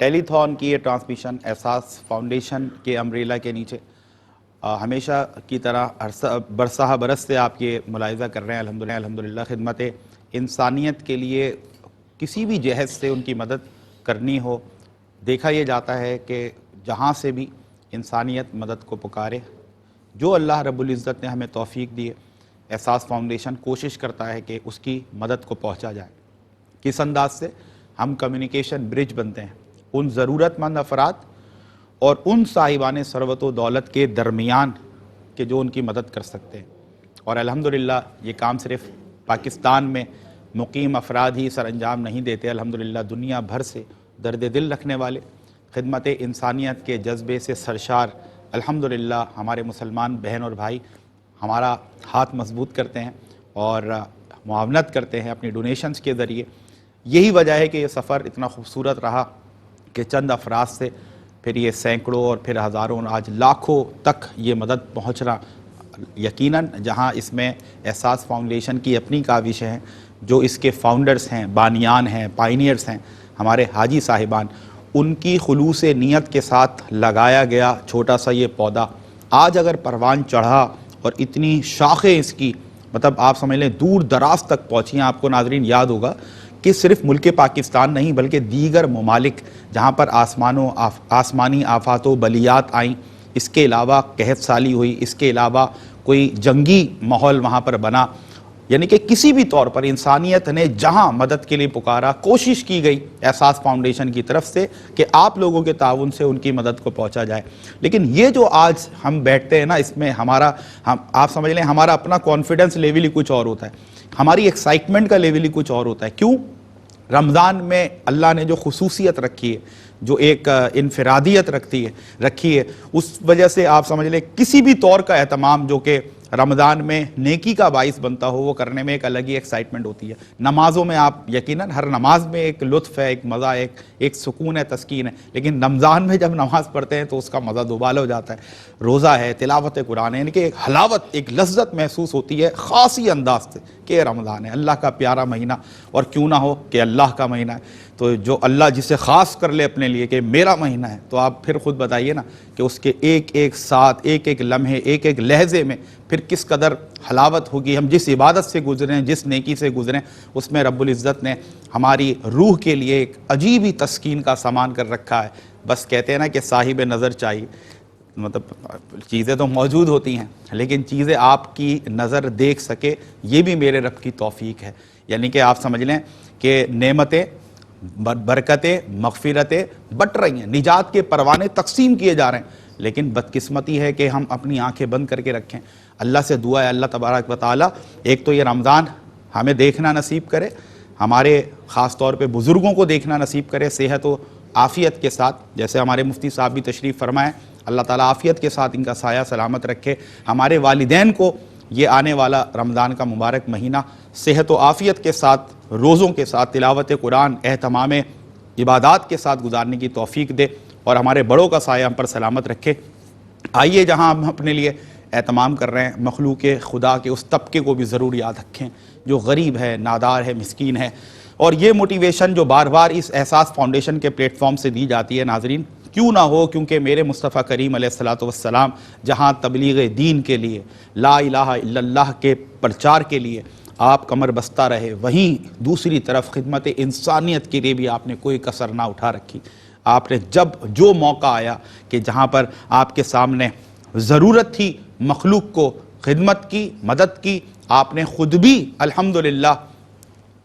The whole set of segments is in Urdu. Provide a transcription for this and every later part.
ٹیلی تھون کی یہ ٹرانسمیشن احساس فاؤنڈیشن کے امبریلا کے نیچے ہمیشہ کی طرح برسہ برس سے آپ یہ ملاحظہ کر رہے ہیں الحمدللہ خدمت انسانیت کے لیے کسی بھی جہت سے ان کی مدد کرنی ہو، دیکھا یہ جاتا ہے کہ جہاں سے بھی انسانیت مدد کو پکارے، جو اللہ رب العزت نے ہمیں توفیق دی ہے، احساس فاؤنڈیشن کوشش کرتا ہے کہ اس کی مدد کو پہنچا جائے۔ کس انداز سے؟ ہم کمیونیکیشن برج بنتے ہیں ان ضرورت مند افراد اور ان صاحبان ثروت و دولت کے درمیان کہ جو ان کی مدد کر سکتے ہیں، اور الحمدللہ یہ کام صرف پاکستان میں مقیم افراد ہی سر انجام نہیں دیتے، الحمدللہ دنیا بھر سے درد دل رکھنے والے، خدمت انسانیت کے جذبے سے سرشار الحمدللہ ہمارے مسلمان بہن اور بھائی ہمارا ہاتھ مضبوط کرتے ہیں اور معاونت کرتے ہیں اپنی ڈونیشنز کے ذریعے۔ یہی وجہ ہے کہ یہ سفر اتنا خوبصورت رہا کہ چند افراد سے پھر یہ سینکڑوں اور پھر ہزاروں آج لاکھوں تک یہ مدد پہنچنا، یقیناً جہاں اس میں احساس فاؤنڈیشن کی اپنی کاوشیں ہیں، جو اس کے فاؤنڈرز ہیں، بانیان ہیں، پائنیئرز ہیں، ہمارے حاجی صاحبان، ان کی خلوص نیت کے ساتھ لگایا گیا چھوٹا سا یہ پودا آج اگر پروان چڑھا اور اتنی شاخیں اس کی مطلب آپ سمجھ لیں دور دراز تک پہنچی ہیں۔ آپ کو ناظرین یاد ہوگا کہ صرف ملک پاکستان نہیں بلکہ دیگر ممالک جہاں پر آسمانی آفات و بلیات آئیں، اس کے علاوہ قحط سالی ہوئی، اس کے علاوہ کوئی جنگی ماحول وہاں پر بنا، یعنی کہ کسی بھی طور پر انسانیت نے جہاں مدد کے لیے پکارا، کوشش کی گئی احساس فاؤنڈیشن کی طرف سے کہ آپ لوگوں کے تعاون سے ان کی مدد کو پہنچا جائے۔ لیکن یہ جو آج ہم بیٹھتے ہیں نا، اس میں آپ سمجھ لیں ہمارا اپنا کانفیڈنس لیول ہی کچھ اور ہوتا ہے، ہماری ایکسائٹمنٹ کا لیول ہی کچھ اور ہوتا ہے۔ کیوں؟ رمضان میں اللہ نے جو خصوصیت رکھی ہے، جو ایک انفرادیت رکھی ہے، اس وجہ سے آپ سمجھ لیں کسی بھی طور کا اہتمام جو کہ رمضان میں نیکی کا باعث بنتا ہو، وہ کرنے میں ایک الگ ہی ایکسائٹمنٹ ہوتی ہے۔ نمازوں میں آپ یقیناً ہر نماز میں ایک لطف ہے، ایک مزہ ہے، ایک سکون ہے، تسکین ہے، لیکن رمضان میں جب نماز پڑھتے ہیں تو اس کا مزہ دوبالا ہو جاتا ہے۔ روزہ ہے، تلاوت قرآن ہے، یعنی کہ ایک حلاوت، ایک لذت محسوس ہوتی ہے خاصی انداز سے کہ رمضان ہے، اللہ کا پیارا مہینہ، اور کیوں نہ ہو کہ اللہ کا مہینہ ہے تو جو اللہ جسے خاص کر لے اپنے لیے کہ میرا مہینہ ہے، تو آپ پھر خود بتائیے نا کہ اس کے ایک ایک ساتھ، ایک ایک لمحے، ایک ایک لہجے میں پھر کس قدر حلاوت ہوگی۔ ہم جس عبادت سے گزریں، جس نیکی سے گزریں، اس میں رب العزت نے ہماری روح کے لیے ایک عجیب ہی تسکین کا سامان کر رکھا ہے۔ بس کہتے ہیں نا کہ صاحب نظر چاہیے، مطلب چیزیں تو موجود ہوتی ہیں لیکن چیزیں آپ کی نظر دیکھ سکے، یہ بھی میرے رب کی توفیق ہے۔ یعنی کہ آپ سمجھ لیں کہ نعمتیں، برکتیں، مغفرتیں بٹ رہی ہیں، نجات کے پروانے تقسیم کیے جا رہے ہیں، لیکن بدقسمتی ہے کہ ہم اپنی آنکھیں بند کر کے رکھیں۔ اللہ سے دعا ہے اللہ تبارک و تعالیٰ ایک تو یہ رمضان ہمیں دیکھنا نصیب کرے، ہمارے خاص طور پہ بزرگوں کو دیکھنا نصیب کرے صحت و عافیت کے ساتھ، جیسے ہمارے مفتی صاحب بھی تشریف فرمائیں، اللہ تعالیٰ عافیت کے ساتھ ان کا سایہ سلامت رکھے۔ ہمارے والدین کو یہ آنے والا رمضان کا مبارک مہینہ صحت و عافیت کے ساتھ، روزوں کے ساتھ، تلاوت قرآن، اہتمام عبادات کے ساتھ گزارنے کی توفیق دے، اور ہمارے بڑوں کا سایہ ہم پر سلامت رکھے۔ آئیے جہاں ہم اپنے لیے اہتمام کر رہے ہیں، مخلوق خدا کے اس طبقے کو بھی ضرور یاد رکھیں جو غریب ہے، نادار ہے، مسکین ہے، اور یہ موٹیویشن جو بار بار اس احساس فاؤنڈیشن کے پلیٹ فارم سے دی جاتی ہے ناظرین، کیوں نہ ہو، کیونکہ میرے مصطفیٰ کریم علیہ السلام جہاں تبلیغ دین کے لیے، لا الہ الا اللہ کے پرچار کے لیے آپ کمر بستہ رہے، وہیں دوسری طرف خدمت انسانیت کے لیے بھی آپ نے کوئی کسر نہ اٹھا رکھی۔ آپ نے جب جو موقع آیا کہ جہاں پر آپ کے سامنے ضرورت تھی مخلوق کو خدمت کی، مدد کی، آپ نے خود بھی الحمدللہ،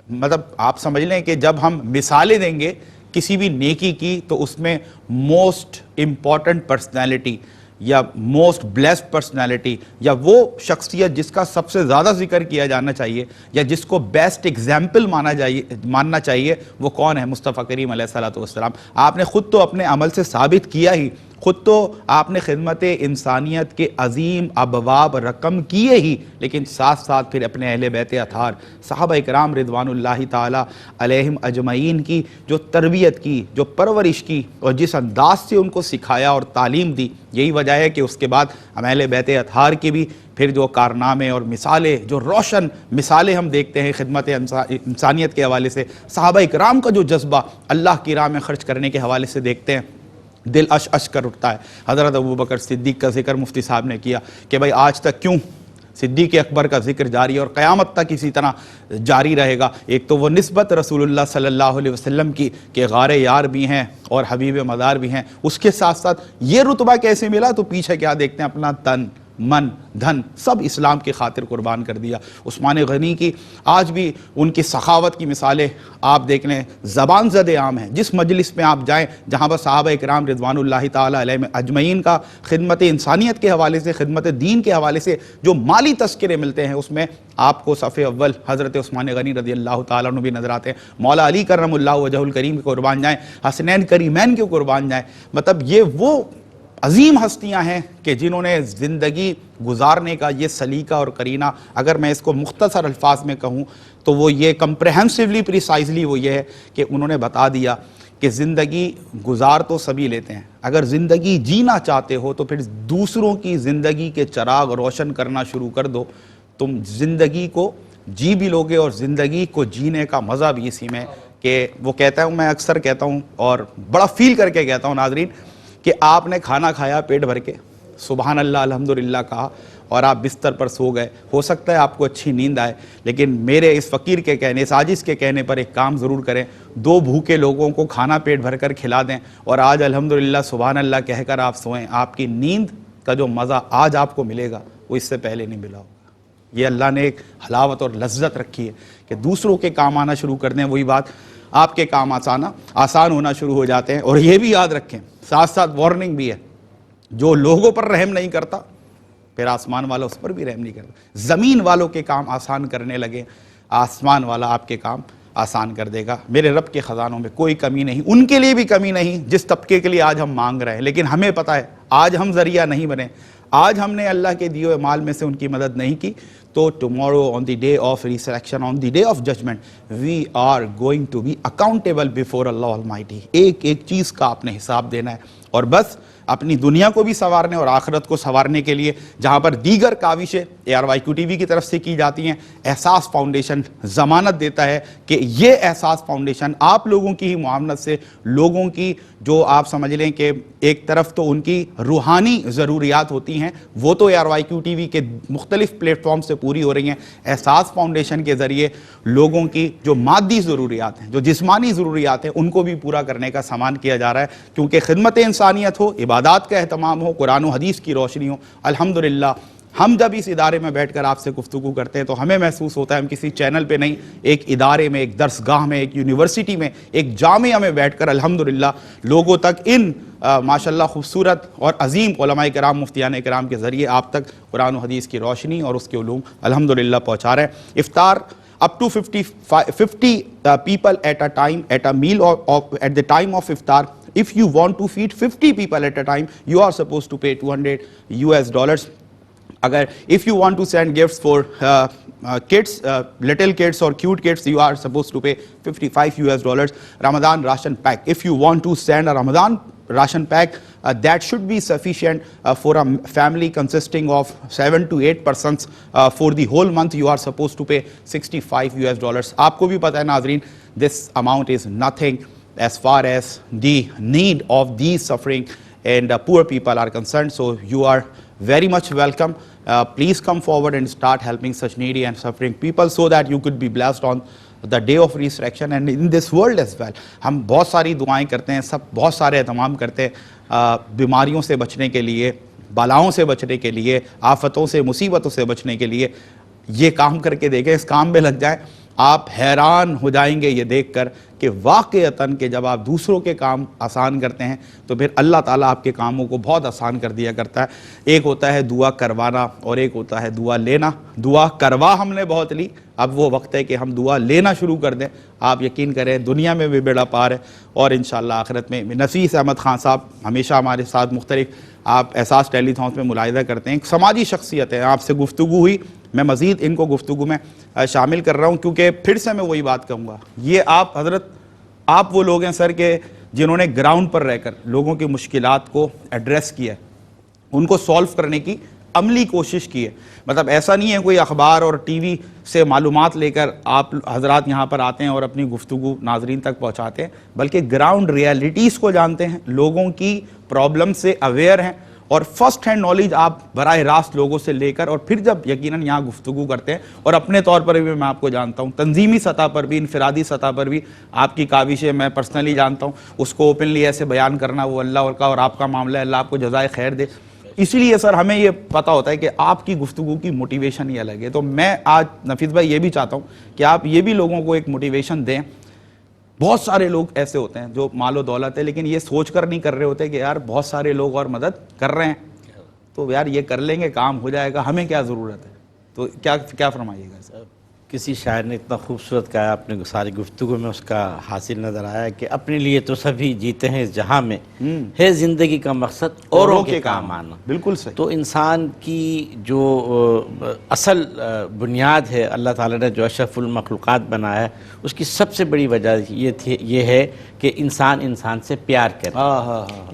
مطلب آپ سمجھ لیں کہ جب ہم مثالیں دیں گے کسی بھی نیکی کی تو اس میں موسٹ امپورٹنٹ پرسنالٹی یا موسٹ بلیسڈ پرسنالٹی یا وہ شخصیت جس کا سب سے زیادہ ذکر کیا جانا چاہیے یا جس کو بیسٹ ایگزامپل ماننا چاہیے، وہ کون ہے؟ مصطفیٰ کریم علیہ السلام۔ آپ نے خود تو اپنے عمل سے ثابت کیا ہی، خود تو آپ نے خدمت انسانیت کے عظیم ابواب رقم کیے ہی، لیکن ساتھ ساتھ پھر اپنے اہل بیت اطہار صحابہ اکرام رضوان اللہ تعالی علیہم اجمعین کی جو تربیت کی، جو پرورش کی، اور جس انداز سے ان کو سکھایا اور تعلیم دی، یہی وجہ ہے کہ اس کے بعد ہم اہل بیت اطہار کے بھی پھر جو کارنامے اور مثالیں، جو روشن مثالیں ہم دیکھتے ہیں خدمت انسانیت کے حوالے سے، صحابہ اکرام کا جو جذبہ اللہ کی راہ میں خرچ کرنے کے حوالے سے دیکھتے ہیں، دل اش کر اٹھتا ہے۔ حضرت ابوبکر صدیق کا ذکر مفتی صاحب نے کیا کہ بھائی آج تک کیوں صدیق اکبر کا ذکر جاری ہے اور قیامت تک اسی طرح جاری رہے گا۔ ایک تو وہ نسبت رسول اللہ صلی اللہ علیہ وسلم کی کہ غار یار بھی ہیں اور حبیب مدار بھی ہیں، اس کے ساتھ ساتھ یہ رتبہ کیسے ملا؟ تو پیچھے کیا دیکھتے ہیں، اپنا تن من دھن سب اسلام کی خاطر قربان کر دیا۔ عثمان غنی کی آج بھی ان کی سخاوت کی مثالیں آپ دیکھ لیں، زبان زد عام ہیں۔ جس مجلس میں آپ جائیں جہاں پر صحابہ اکرام رضوان اللہ تعالی علیہ اجمعین کا خدمت انسانیت کے حوالے سے، خدمت دین کے حوالے سے جو مالی تذکرے ملتے ہیں، اس میں آپ کو صف اول حضرت عثمان غنی رضی اللہ تعالیٰ عنہ بھی نظر آتے ہیں، مولا علی کرم اللہ وجہ الکریم کے قربان جائیں، حسنین کریمین کے قربان جائیں۔ مطلب یہ وہ عظیم ہستیاں ہیں کہ جنہوں نے زندگی گزارنے کا یہ سلیقہ اور قرینہ، اگر میں اس کو مختصر الفاظ میں کہوں تو وہ یہ کمپریہنسولی پریسائزلی وہ یہ ہے کہ انہوں نے بتا دیا کہ زندگی گزار تو سبھی لیتے ہیں، اگر زندگی جینا چاہتے ہو تو پھر دوسروں کی زندگی کے چراغ روشن کرنا شروع کر دو، تم زندگی کو جی بھی لوگے اور زندگی کو جینے کا مزہ بھی اسی میں کہ وہ کہتا ہوں، میں اکثر کہتا ہوں اور بڑا فیل کر کے کہتا ہوں ناظرین، کہ آپ نے کھانا کھایا پیٹ بھر کے، سبحان اللہ الحمدللہ کہا اور آپ بستر پر سو گئے، ہو سکتا ہے آپ کو اچھی نیند آئے، لیکن میرے اس فقیر کے کہنے، اس عاجز کے کہنے پر ایک کام ضرور کریں، دو بھوکے لوگوں کو کھانا پیٹ بھر کر کھلا دیں اور آج الحمدللہ سبحان اللہ کہہ کر آپ سوئیں، آپ کی نیند کا جو مزہ آج آپ کو ملے گا وہ اس سے پہلے نہیں ملا ہوگا۔ یہ اللہ نے ایک حلاوت اور لذت رکھی ہے کہ دوسروں کے کام آنا شروع کر دیں، وہی بات آپ کے کام آسان ہونا شروع ہو جاتے ہیں۔ اور یہ بھی یاد رکھیں، ساتھ ساتھ وارننگ بھی ہے، جو لوگوں پر رحم نہیں کرتا پھر آسمان والا اس پر بھی رحم نہیں کرتا۔ زمین والوں کے کام آسان کرنے لگے، آسمان والا آپ کے کام آسان کر دے گا۔ میرے رب کے خزانوں میں کوئی کمی نہیں، ان کے لیے بھی کمی نہیں جس طبقے کے لیے آج ہم مانگ رہے ہیں، لیکن ہمیں پتہ ہے آج ہم ذریعہ نہیں بنے، آج ہم نے اللہ کے دیے ہوئے مال میں سے ان کی مدد نہیں کی تو tomorrow on the day of resurrection, on the day of judgment, we are going to be accountable before Allah almighty. ایک ایک چیز کا آپ نے حساب دینا ہے، اور بس اپنی دنیا کو بھی سنوارنے اور آخرت کو سنوارنے کے لیے جہاں پر دیگر کاوشیں ARYQ TV کی طرف سے کی جاتی ہیں، احساس فاؤنڈیشن ضمانت دیتا ہے کہ یہ احساس فاؤنڈیشن آپ لوگوں کی ہی معاونت سے لوگوں کی جو آپ سمجھ لیں کہ ایک طرف تو ان کی روحانی ضروریات ہوتی ہیں وہ تو ARYQ TV کے مختلف پلیٹ فارم سے پوری ہو رہی ہیں، احساس فاؤنڈیشن کے ذریعے لوگوں کی جو مادی ضروریات ہیں، جو جسمانی ضروریات ہیں، ان کو بھی پورا کرنے کا سامان کیا جا رہا ہے، کیونکہ خدمت انسانیت ہو، عبادات کا اہتمام ہو، قرآن و حدیث کی روشنی ہو۔ الحمدللہ ہم جب اس ادارے میں بیٹھ کر آپ سے گفتگو کرتے ہیں تو ہمیں محسوس ہوتا ہے ہم کسی چینل پہ نہیں، ایک ادارے میں، ایک درسگاہ میں، ایک یونیورسٹی میں، ایک جامعہ میں بیٹھ کر الحمدللہ لوگوں تک ان ماشاءاللہ خوبصورت اور عظیم علماء کرام، مفتیان کرام کے ذریعے آپ تک قرآن و حدیث کی روشنی اور اس کے علوم الحمدللہ پہنچا رہے ہیں۔ افطار up to 50 people at a time, at a meal or at the time of iftar. If you want to feed 50 people at a time, you are supposed to pay $200. Agar if you want to send gifts for kids, little kids or cute kids, you are supposed to pay $55. Ramadan ration pack. If you want to send a Ramadan ration pack, that should be sufficient for a family consisting of 7 to 8 persons. For the whole month you are supposed to pay $65. آپ کو بھی پتہ ہے ناظرین، this amount is nothing as far as the need of these suffering and poor people are concerned. So you are very much welcome. Please come forward and start helping such needy and suffering people so that you could be blessed on the day of resurrection and in this world as well. ہم بہت ساری دعائیں کرتے ہیں، سب بہت سارے اہتمام کرتے ہیں بیماریوں سے بچنے کے لیے، بلاؤں سے بچنے کے لیے، آفتوں سے، مصیبتوں سے بچنے کے لیے۔ یہ کام کر کے دیکھیں، اس کام میں لگ جائیں، آپ حیران ہو جائیں گے یہ دیکھ کر کہ واقعتاً کہ جب آپ دوسروں کے کام آسان کرتے ہیں تو پھر اللہ تعالیٰ آپ کے کاموں کو بہت آسان کر دیا کرتا ہے. ایک ہوتا ہے دعا کروانا اور ایک ہوتا ہے دعا لینا. دعا کروا ہم نے بہت لی, اب وہ وقت ہے کہ ہم دعا لینا شروع کر دیں. آپ یقین کریں دنیا میں بھی بیڑا پار ہے اور انشاءاللہ آخرت میں. نفیس احمد خان صاحب ہمیشہ ہمارے ساتھ مختلف آپ احساس ٹیلی تھانس میں ملاحظہ کرتے ہیں, ایک سماجی شخصیت ہے. آپ سے گفتگو ہوئی, میں مزید ان کو گفتگو میں شامل کر رہا ہوں کیونکہ پھر سے میں وہی بات کہوں گا, یہ آپ حضرت آپ وہ لوگ ہیں سر کہ جنہوں نے گراؤنڈ پر رہ کر لوگوں کی مشکلات کو ایڈریس کیا ہے, ان کو سولو کرنے کی عملی کوشش کی ہے. مطلب ایسا نہیں ہے کوئی اخبار اور ٹی وی سے معلومات لے کر آپ حضرات یہاں پر آتے ہیں اور اپنی گفتگو ناظرین تک پہنچاتے ہیں, بلکہ گراؤنڈ ریالٹیز کو جانتے ہیں, لوگوں کی پرابلم سے اویئر ہیں اور فرسٹ ہینڈ نالج آپ براہ راست لوگوں سے لے کر اور پھر جب یقیناً یہاں گفتگو کرتے ہیں. اور اپنے طور پر بھی میں آپ کو جانتا ہوں, تنظیمی سطح پر بھی, انفرادی سطح پر بھی آپ کی کاوشیں میں پرسنلی جانتا ہوں. اس کو اوپنلی ایسے بیان کرنا وہ اللہ کا اور آپ کا معاملہ ہے, اللہ آپ کو جزائے خیر دے. اسی لیے سر ہمیں یہ پتہ ہوتا ہے کہ آپ کی گفتگو کی موٹیویشن ہی الگ ہے. تو میں آج نفیس بھائی یہ بھی چاہتا ہوں کہ آپ یہ بھی لوگوں کو ایک موٹیویشن دیں. بہت سارے لوگ ایسے ہوتے ہیں جو مال و دولت ہے لیکن یہ سوچ کر نہیں کر رہے ہوتے کہ یار بہت سارے لوگ اور مدد کر رہے ہیں تو یار یہ کر لیں گے, کام ہو جائے گا, ہمیں کیا ضرورت ہے. تو کیا فرمائیے گا سر؟ کسی شاعر نے اتنا خوبصورت کہا, اپنے ساری گفتگو میں اس کا حاصل نظر آیا کہ اپنے لیے تو سبھی جیتے ہیں اس جہاں میں, ہے زندگی کا مقصد اوروں کے کام آنا. بالکل صحیح. تو انسان کی جو اصل بنیاد ہے, اللہ تعالیٰ نے جو اشرف المخلوقات بنایا ہے, اس کی سب سے بڑی وجہ یہ ہے کہ انسان انسان سے پیار کرے,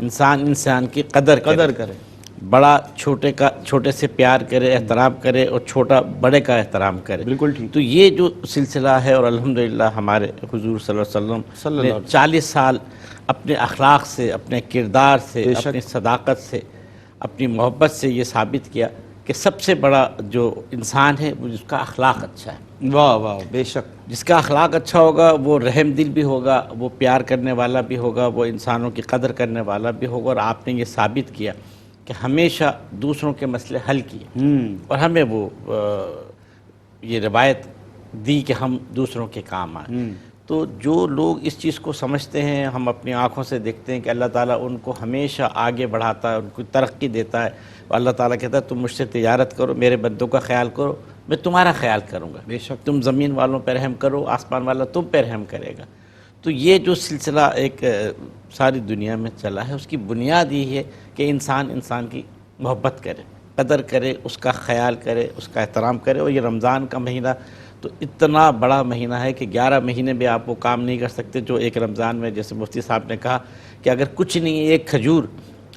انسان انسان کی قدر کرے, بڑا چھوٹے سے پیار کرے, احترام کرے, اور چھوٹا بڑے کا احترام کرے. بالکل ٹھیک. تو یہ جو سلسلہ ہے, اور الحمدللہ ہمارے حضور صلی اللہ علیہ وسلم نے 40 سال اپنے اخلاق سے, اپنے کردار سے, اپنی صداقت سے, اپنی محبت سے یہ ثابت کیا کہ سب سے بڑا جو انسان ہے وہ جس کا اخلاق اچھا ہے. واہ واہ, بے شک. جس کا اخلاق اچھا ہوگا وہ رحم دل بھی ہوگا, وہ پیار کرنے والا بھی ہوگا, وہ انسانوں کی قدر کرنے والا بھی ہوگا. اور آپ نے یہ ثابت کیا کہ ہمیشہ دوسروں کے مسئلے حل کیے, اور ہمیں وہ یہ روایت دی کہ ہم دوسروں کے کام آئیں. تو جو لوگ اس چیز کو سمجھتے ہیں, ہم اپنی آنکھوں سے دیکھتے ہیں کہ اللہ تعالیٰ ان کو ہمیشہ آگے بڑھاتا ہے, ان کو ترقی دیتا ہے. اللہ تعالیٰ کہتا ہے تم مجھ سے تجارت کرو, میرے بندوں کا خیال کرو, میں تمہارا خیال کروں گا. بے شک. تم زمین والوں پہ رحم کرو, آسمان والا تم پہ رحم کرے گا. تو یہ جو سلسلہ ایک ساری دنیا میں چلا ہے, اس کی بنیاد یہ ہے کہ انسان انسان کی محبت کرے, قدر کرے, اس کا خیال کرے, اس کا احترام کرے. اور یہ رمضان کا مہینہ تو اتنا بڑا مہینہ ہے کہ 11 مہینے بھی آپ وہ کام نہیں کر سکتے جو ایک رمضان میں. جیسے مفتی صاحب نے کہا کہ اگر کچھ نہیں ہے, ایک کھجور,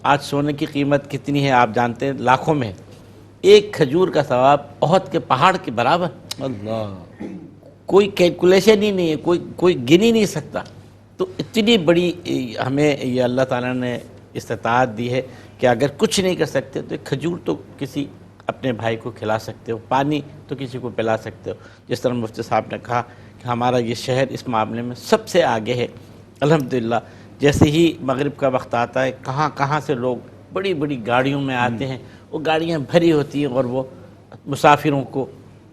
آج سونے کی قیمت کتنی ہے آپ جانتے ہیں, لاکھوں میں. ایک کھجور کا ثواب احد کے پہاڑ کے برابر. اللہ, کوئی کیلکولیشن ہی نہیں ہے, کوئی گن ہی نہیں سکتا. تو اتنی بڑی ہمیں یہ اللہ تعالیٰ نے استطاعت دی ہے کہ اگر کچھ نہیں کر سکتے تو ایک کھجور تو کسی اپنے بھائی کو کھلا سکتے ہو, پانی تو کسی کو پلا سکتے ہو. جس طرح مفتی صاحب نے کہا کہ ہمارا یہ شہر اس معاملے میں سب سے آگے ہے الحمدللہ. جیسے ہی مغرب کا وقت آتا ہے, کہاں سے لوگ بڑی بڑی گاڑیوں میں آتے ہیں, وہ گاڑیاں بھری ہوتی ہیں اور وہ مسافروں کو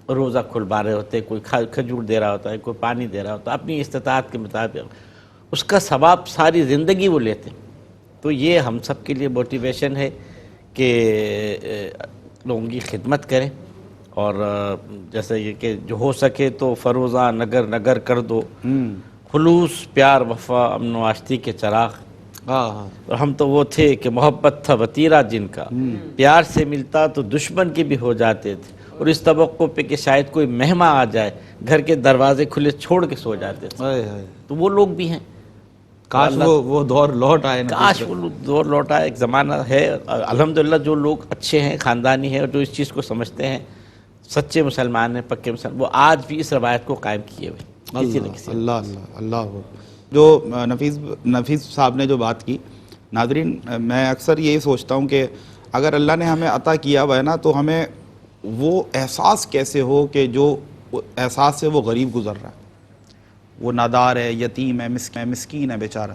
روزہ کھلوا رہے ہوتے ہیں, کوئی کھجور دے رہا ہوتا ہے, کوئی پانی دے رہا ہوتا ہے, اپنی استطاعت کے مطابق. اس کا ثواب ساری زندگی وہ لیتے ہیں. تو یہ ہم سب کے لیے موٹیویشن ہے کہ لوگوں کی خدمت کریں, اور جیسے یہ کہ جو ہو سکے تو فروزہ نگر کر دو, خلوص پیار وفا امن و آشتی کے چراغ. اور ہم تو وہ تھے کہ محبت تھا وتیرہ جن کا, پیار سے ملتا تو دشمن کے بھی ہو جاتے تھے, اور اس توقع پہ کہ شاید کوئی مہمان آ جائے گھر کے دروازے کھلے چھوڑ کے سو جاتے تھے. تو وہ لوگ بھی ہیں. کاش وہ دور لوٹ آئے, کاش وہ دور لوٹ آئے. ایک زمانہ ہے الحمدللہ, جو لوگ اچھے ہیں, خاندانی ہیں, اور جو اس چیز کو سمجھتے ہیں, سچے مسلمان ہیں, پکے مسلمان, وہ آج بھی اس روایت کو قائم کیے ہوئے. اللہ اللہ اللہ. جو نفیس صاحب نے جو بات کی, ناظرین میں اکثر یہی سوچتا ہوں کہ اگر اللہ نے ہمیں عطا کیا ہوا ہے نا, تو ہمیں وہ احساس کیسے ہو کہ جو احساس سے وہ غریب گزر رہا ہے, وہ نادار ہے, یتیم ہے, مسکین ہے بیچارہ.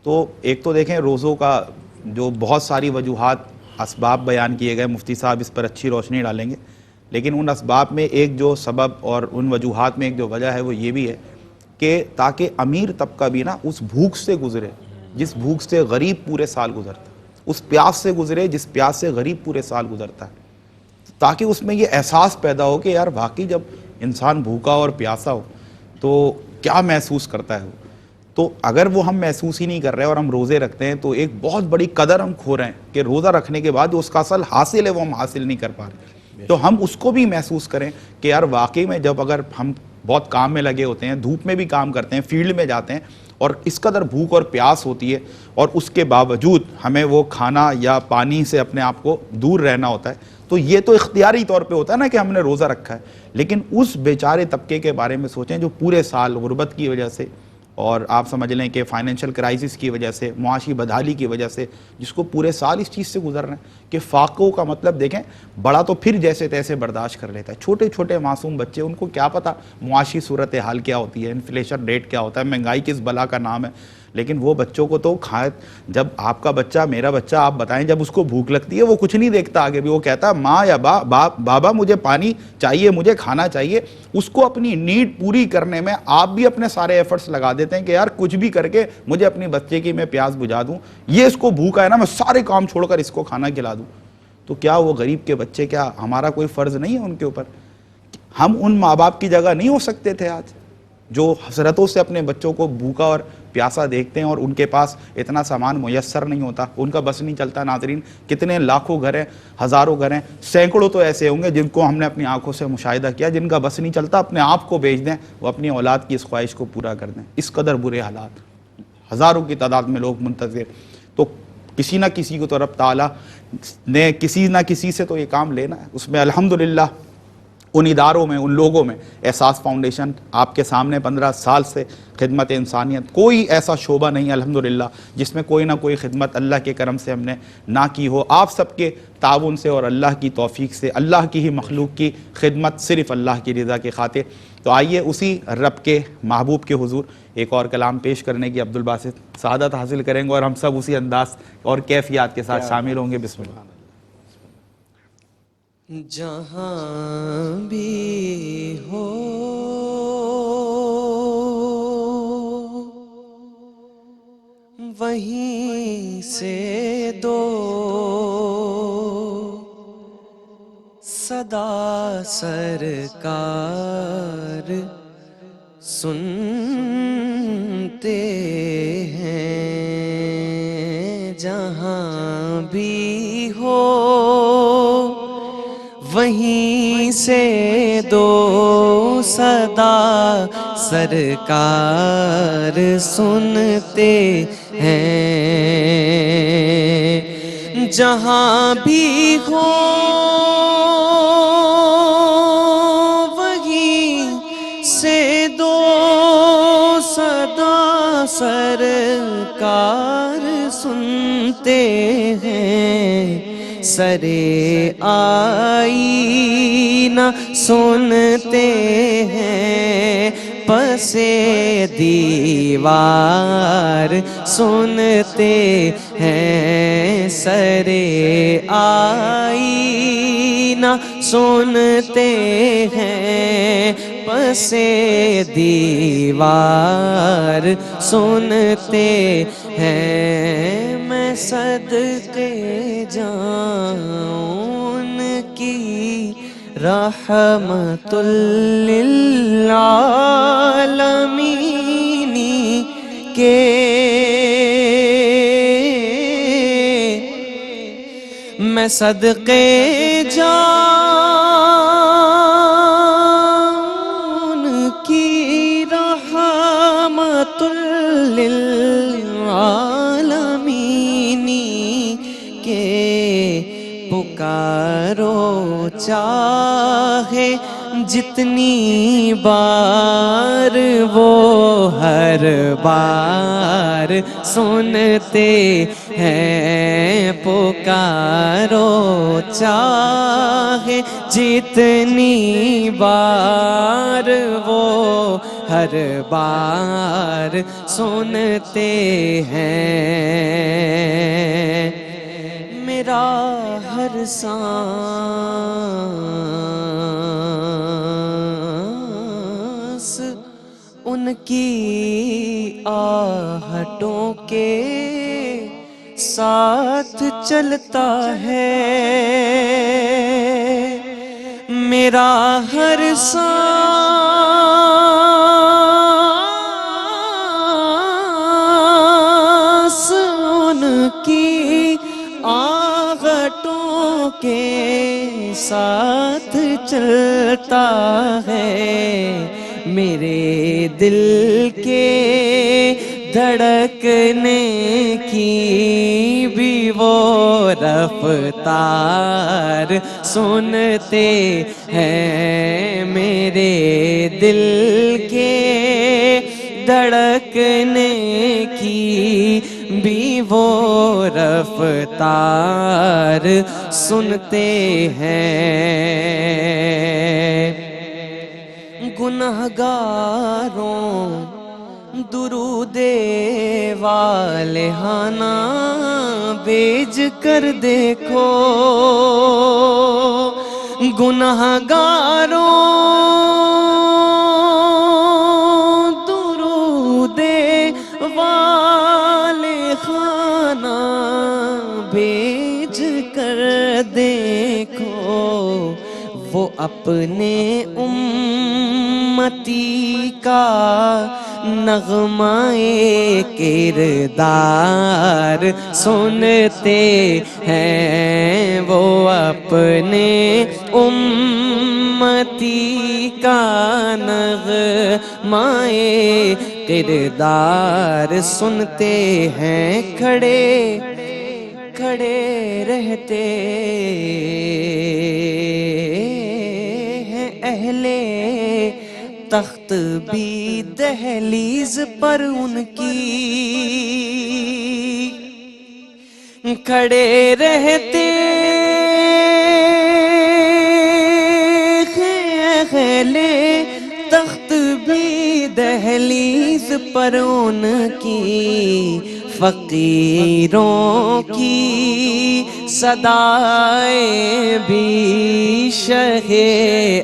تو ایک تو دیکھیں روزوں کا جو بہت ساری وجوہات اسباب بیان کیے گئے, مفتی صاحب اس پر اچھی روشنی ڈالیں گے, لیکن ان اسباب میں ایک جو سبب اور ان وجوہات میں ایک جو وجہ ہے وہ یہ بھی ہے کہ تاکہ امیر طبقہ بھی نا اس بھوک سے گزرے جس بھوک سے غریب پورے سال گزرتا ہے، اس پیاس سے گزرے جس پیاس سے غریب پورے سال گزرتا ہے، تاکہ اس میں یہ احساس پیدا ہو کہ یار واقعی جب انسان بھوکا اور پیاسا ہو تو کیا محسوس کرتا ہے وہ۔ تو اگر وہ ہم محسوس ہی نہیں کر رہے اور ہم روزے رکھتے ہیں تو ایک بہت بڑی قدر ہم کھو رہے ہیں کہ روزہ رکھنے کے بعد جو اس کا اصل حاصل ہے وہ ہم حاصل نہیں کر پا رہے۔ تو ہم اس کو بھی محسوس کریں کہ یار واقعی میں جب اگر ہم بہت کام میں لگے ہوتے ہیں، دھوپ میں بھی کام کرتے ہیں، فیلڈ میں جاتے ہیں اور اس قدر بھوک اور پیاس ہوتی ہے اور اس کے باوجود ہمیں وہ کھانا یا پانی سے اپنے آپ کو دور رہنا ہوتا ہے، تو یہ تو اختیاری طور پہ ہوتا ہے نا کہ ہم نے روزہ رکھا ہے، لیکن اس بیچارے طبقے کے بارے میں سوچیں جو پورے سال غربت کی وجہ سے اور آپ سمجھ لیں کہ فائنینشیل کرائسس کی وجہ سے، معاشی بدحالی کی وجہ سے، جس کو پورے سال اس چیز سے گزر رہے ہیں کہ فاقوں کا مطلب دیکھیں، بڑا تو پھر جیسے تیسے برداشت کر لیتا ہے، چھوٹے چھوٹے معصوم بچے ان کو کیا پتہ معاشی صورتحال کیا ہوتی ہے، انفلیشن ریٹ کیا ہوتا ہے، مہنگائی کس بلا کا نام ہے، لیکن وہ بچوں کو تو کھائے، جب آپ کا بچہ، میرا بچہ، آپ بتائیں جب اس کو بھوک لگتی ہے وہ کچھ نہیں دیکھتا آگے بھی، وہ کہتا ہے ماں یا بابا مجھے پانی چاہیے، مجھے کھانا چاہیے۔ اس کو اپنی نیڈ پوری کرنے میں آپ بھی اپنے سارے ایفرٹس لگا دیتے ہیں کہ یار کچھ بھی کر کے مجھے اپنی بچے کی میں پیاس بجھا دوں، یہ اس کو بھوکا ہے نا، میں سارے کام چھوڑ کر اس کو کھانا کھلا دوں۔ تو کیا وہ غریب کے بچے، کیا ہمارا کوئی فرض نہیں ہے ان کے اوپر؟ ہم ان ماں باپ کی جگہ نہیں ہو سکتے تھے آج جو حسرتوں سے اپنے بچوں کو بھوکا اور پیاسا دیکھتے ہیں اور ان کے پاس اتنا سامان میسر نہیں ہوتا، ان کا بس نہیں چلتا؟ ناظرین، کتنے لاکھوں گھر ہیں، ہزاروں گھر ہیں، سینکڑوں تو ایسے ہوں گے جن کو ہم نے اپنی آنکھوں سے مشاہدہ کیا، جن کا بس نہیں چلتا اپنے آپ کو بیچ دیں، وہ اپنی اولاد کی اس خواہش کو پورا کر دیں۔ اس قدر برے حالات، ہزاروں کی تعداد میں لوگ منتظر۔ تو کسی نہ کسی کو تو رب تعالیٰ نے کسی نہ کسی سے تو یہ کام لینا ہے۔ اس میں الحمدللہ ان اداروں میں، ان لوگوں میں، احساس فاؤنڈیشن آپ کے سامنے 15 سال سے خدمت انسانیت، کوئی ایسا شعبہ نہیں الحمدللہ جس میں کوئی نہ کوئی خدمت اللہ کے کرم سے ہم نے نہ کی ہو۔ آپ سب کے تعاون سے اور اللہ کی توفیق سے، اللہ کی ہی مخلوق کی خدمت صرف اللہ کی رضا کی خاطر۔ تو آئیے اسی رب کے محبوب کے حضور ایک اور کلام پیش کرنے کی عبدالباسط سعادت حاصل کریں گے اور ہم سب اسی انداز اور کیفیات کے ساتھ شامل ہوں گے۔ بسم اللہ۔ جہاں بھی ہو وہیں سے دو صدا سرکار سنتے ہیں، جہاں بھی ہو وہیں سے دو صدا سرکار سنتے ہیں، جہاں بھی ہو وہیں سے دو صدا سرکار سنتے ہیں، سرے آئینہ سنتے ہیں، پسے دیوار سنتے ہیں، سرے آئینہ سنتے ہیں، پسے دیوار سنتے ہیں، میں صدقے جاؤں ان کی رحمت للعالمین کے، میں صدقے جاؤں ان کی رحمت للعالمین کے، پکارو چاہے جتنی بار وہ ہر بار سنتے ہیں، پکارو چاہے جتنی بار وہ ہر بار سنتے ہیں، میرا ہر سانس ان ان کی آہٹوں کے ساتھ چلتا ہے میرا ہر سانس ان کی آہٹوں کے ساتھ چلتا ہے میرے دل کے دھڑکنے کی بھی وہ رفتار سنتے ہیں میرے دل کے دھڑکنے کی بھی وہ رفتار سنتے ہیں گنہگاروں درود والہانہ بھیج کر دیکھو گنہگاروں درود والہانہ بھیج کر دیکھو وہ اپنے امتی کا نغمۂ کردار سنتے ہیں وہ اپنے امتی کا نغمۂ کردار سنتے ہیں کھڑے کھڑے رہتے ہیں اہل تخت بھی دہلیز پر ان کی کھڑے رہتے ہیں اہل تخت بھی دہلیز پر ان کی فقیروں کی صدائیں بھی شہ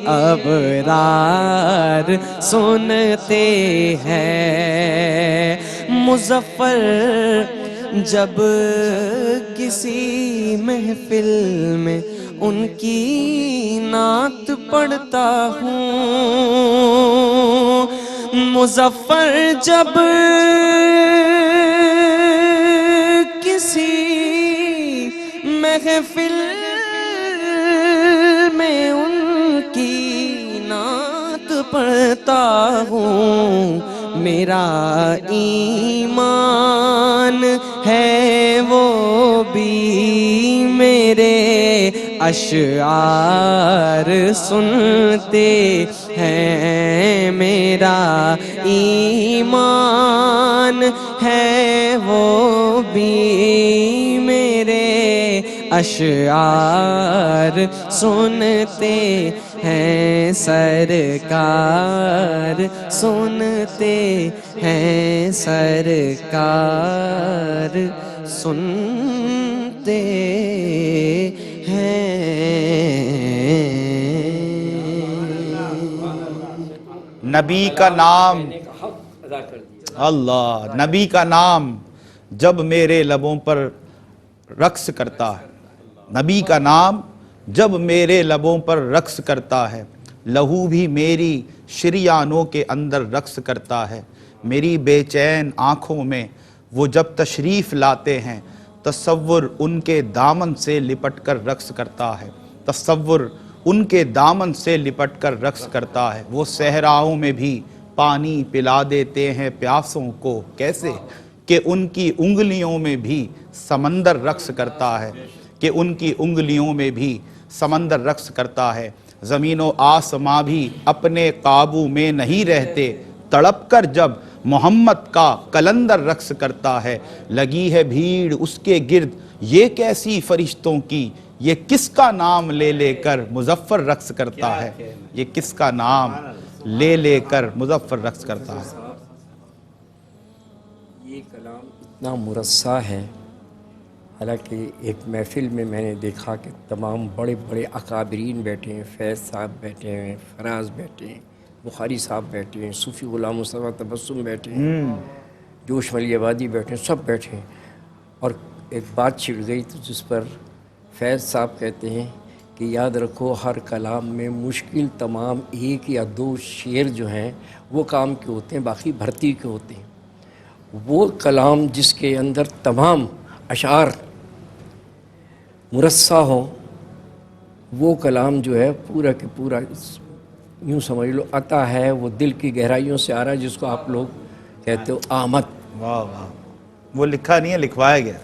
ابرار سنتے ہیں مظفر جب کسی محفل میں ان کی نعت پڑھتا ہوں مظفر جب کسی محفل میں ان کی نعت پڑھتا ہوں میرا ایمان ہے وہ بھی میرے اشعار سنتے ہیں میرا ایمان ہے وہ بھی میرے اشعار سنتے ہیں سرکار سنتے ہیں سرکار سنتے ہیں نبی کا نام اللہ نبی کا نام جب میرے لبوں پر رقص کرتا ہے نبی کا نام جب میرے لبوں پر رقص کرتا ہے لہو بھی میری شریانوں کے اندر رقص کرتا ہے میری بے چین آنکھوں میں وہ جب تشریف لاتے ہیں تصور ان کے دامن سے لپٹ کر رقص کرتا ہے تصور ان کے دامن سے لپٹ کر رقص کرتا ہے وہ صحراؤں میں بھی پانی پلا دیتے ہیں پیاسوں کو کیسے کہ ان کی انگلیوں میں بھی سمندر رقص کرتا ہے کہ ان کی انگلیوں میں بھی سمندر رقص کرتا ہے زمین و آسماں بھی اپنے قابو میں نہیں رہتے تڑپ کر جب محمد کا کلندر رقص کرتا ہے لگی ہے بھیڑ اس کے گرد یہ کیسی فرشتوں کی یہ کس کا نام لے لے کر مظفر رقص کرتا ہے یہ کس کا نام لے لے کر مظفر رقص کرتا ہے یہ کلام اتنا مرصع ہے حالانکہ ایک محفل میں نے دیکھا کہ تمام بڑے بڑے اکابرین بیٹھے ہیں فیض صاحب بیٹھے ہیں فراز بیٹھے ہیں بخاری صاحب بیٹھے ہیں، صوفی غلام مصطفیٰ تبسم بیٹھے ہیں، جوش ملی آبادی بیٹھے ہیں، سب بیٹھے ہیں. اور ایک بات چھڑ گئی تو جس پر فیض صاحب کہتے ہیں کہ یاد رکھو ہر کلام میں مشکل تمام 1 یا 2 شعر جو ہیں وہ کام کے ہوتے ہیں، باقی بھرتی کے ہوتے ہیں. وہ کلام جس کے اندر تمام اشعار مرصع ہوں، وہ کلام جو ہے پورا کہ پورا یوں سمجھ لو عطا ہے، وہ دل کی گہرائیوں سے آ رہا ہے، جس کو آپ لوگ کہتے ہو آمد. واہ واہ، وہ لکھا نہیں ہے، لکھوایا گیا.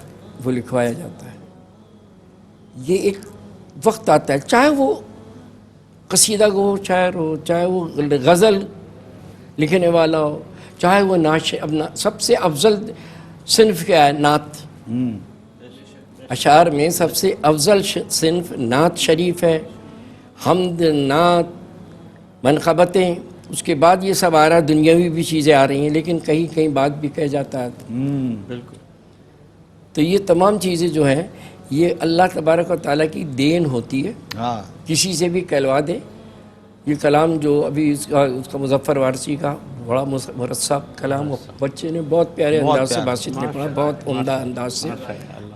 وہ لکھوایا جاتا ہے. یہ ایک وقت آتا ہے، چاہے وہ قصیدہ گو شاعر ہو، چاہے وہ غزل لکھنے والا ہو، چاہے وہ سب سے افضل صنف کیا ہے؟ نعت. اشعار میں سب سے افضل صنف نعت شریف ہے. حمد، نعت، منقبتیں، اس کے بعد یہ سب آ رہا ہے، دنیاوی بھی چیزیں آ رہی ہیں، لیکن کہیں کہیں بات بھی کہہ جاتا ہے. بالکل. تو یہ تمام چیزیں جو ہیں یہ اللہ تبارک و تعالیٰ کی دین ہوتی ہے. ہاں، کسی سے بھی کہلوا دے. یہ کلام جو ابھی اس کا مظفر وارثی کا بڑا مرصع کلام، بچے نے بہت پیارے بہت انداز سے، پیارا. باسط نے پڑھا، بہت عمدہ انداز سے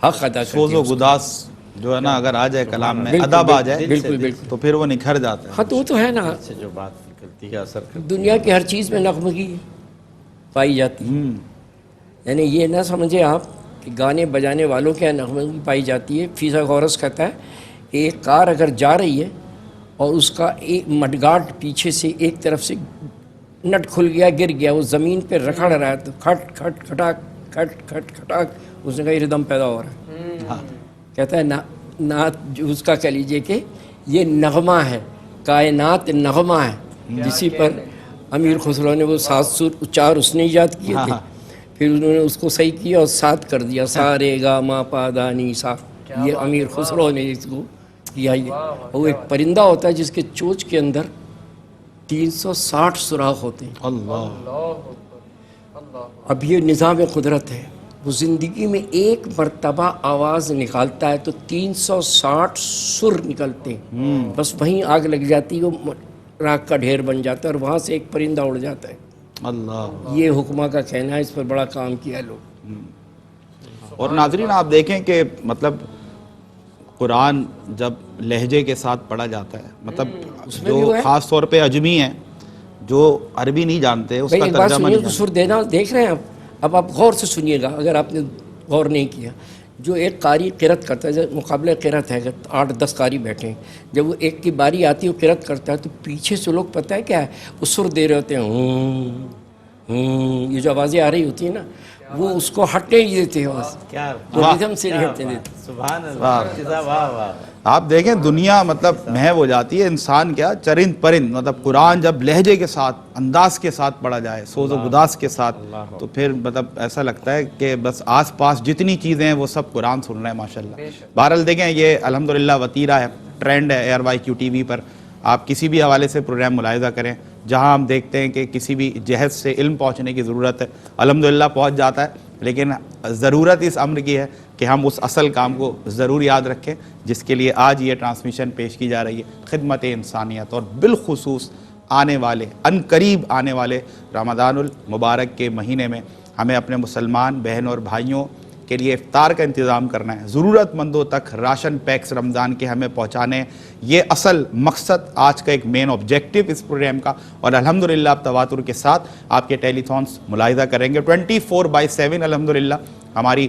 حق ادا کر سوز دیا و اس کو. گداس جو ہے نا اگر آ جائے کلام میں، بالکل، ادب آ جائے بالکل بالکل. تو پھر وہ نکھر جاتا ہے. ہاں تو وہ تو ہے نا، سے جو بات نکلتی ہے اثر کرتی دنیا کی ہر چیز میں نغمگی پائی جاتی ہے. یعنی یہ نہ سمجھے آپ کہ گانے بجانے والوں کے یہاں نغمگی پائی جاتی ہے. فیثاغورس کہتا ہے کہ ایک کار اگر جا رہی ہے اور اس کا ایک مڈگارڈ پیچھے سے ایک طرف سے نٹ کھل گیا، گر گیا، وہ زمین پہ رکھڑ رہا ہے، تو کھٹ کھٹ کھٹاک کھٹ کھٹ کھٹاک، اس نے کہا یہ ردم پیدا ہو رہا ہے. کہتا ہے نعت جو اس کا کہہ لیجئے کہ یہ نغمہ ہے، کائنات نغمہ ہے. جسی پر امیر خسرو نے وہ 7 سر 4 اس نے ایجاد کیے تھے، پھر انہوں نے اس کو صحیح کیا اور 7 کر دیا، سا رے گا ما پا دا نی سا. یہ امیر خسرو نے اس کو کیا. یہ وہ ایک پرندہ ہوتا ہے جس کے چونچ کے اندر 360 سوراخ ہوتے ہیں. اللہ. اب یہ نظام قدرت ہے. وہ زندگی میں ایک مرتبہ آواز نکالتا ہے تو 360 سر نکلتے ہیں. بس وہیں آگ لگ جاتی ہے، وہ راکھ کا ڈھیر بن جاتا ہے اور وہاں سے ایک پرندہ اڑ جاتا ہے. اللہ. یہ حکمہ کا کہنا ہے، اس پر بڑا کام کیا لوگ. اور ناظرین آپ دیکھیں کہ مطلب قرآن جب لہجے کے ساتھ پڑھا جاتا ہے، مطلب جو خاص طور پہ اجمی ہیں جو عربی نہیں جانتے اس کا ایک بات ترجمہ سنیے، نہیں تو جانتے. سر دینا دیکھ رہے ہیں اب آپ غور سے سنیے گا اگر آپ نے غور نہیں کیا. جو ایک قاری قرأت کرتا ہے، مقابلہ قرأت ہے، 8-10 قاری بیٹھے ہیں، جب وہ ایک کی باری آتی ہے وہ قرأت کرتا ہے تو پیچھے سے لوگ پتہ ہے کیا ہے، وہ سر دے رہے ہوتے ہیں. یہ جو آوازیں آ رہی ہوتی ہیں نا، وہ اس کو ہٹنے ہی دیتے ہیں، بس کیا وہ ریدم سے نہیں ہٹنے دیتے. سبحان اللہ. واہ واہ. آپ دیکھیں دنیا مطلب محو ہو جاتی ہے، انسان کیا چرند پرند. مطلب قرآن جب لہجے کے ساتھ، انداز کے ساتھ پڑھا جائے، سوز و گداس کے ساتھ، تو پھر مطلب ایسا لگتا ہے کہ بس آس پاس جتنی چیزیں ہیں وہ سب قرآن سن رہے ہیں ماشاءاللہ. بہرحال دیکھیں یہ الحمدللہ وتیرہ ہے، ٹرینڈ ہے ایئر وائی کیو ٹی وی پر. آپ کسی بھی حوالے سے پروگرام ملاحظہ کریں، جہاں ہم دیکھتے ہیں کہ کسی بھی جہت سے علم پہنچنے کی ضرورت ہے، الحمدللہ پہنچ جاتا ہے. لیکن ضرورت اس امر کی ہے کہ ہم اس اصل کام کو ضرور یاد رکھیں جس کے لیے آج یہ ٹرانسمیشن پیش کی جا رہی ہے، خدمت انسانیت. اور بالخصوص آنے والے قریب آنے والے رمضان المبارک کے مہینے میں ہمیں اپنے مسلمان بہن اور بھائیوں کے لیے افطار کا انتظام کرنا ہے، ضرورت مندوں تک راشن پیکس رمضان کے ہمیں پہنچانے ہیں. یہ اصل مقصد آج کا ایک مین آبجیکٹو اس پروگرام کا. اور الحمدللہ آپ تواتر کے ساتھ آپ کے ٹیلی تھونس ملاحظہ کریں گے. 24/7 الحمدللہ ہماری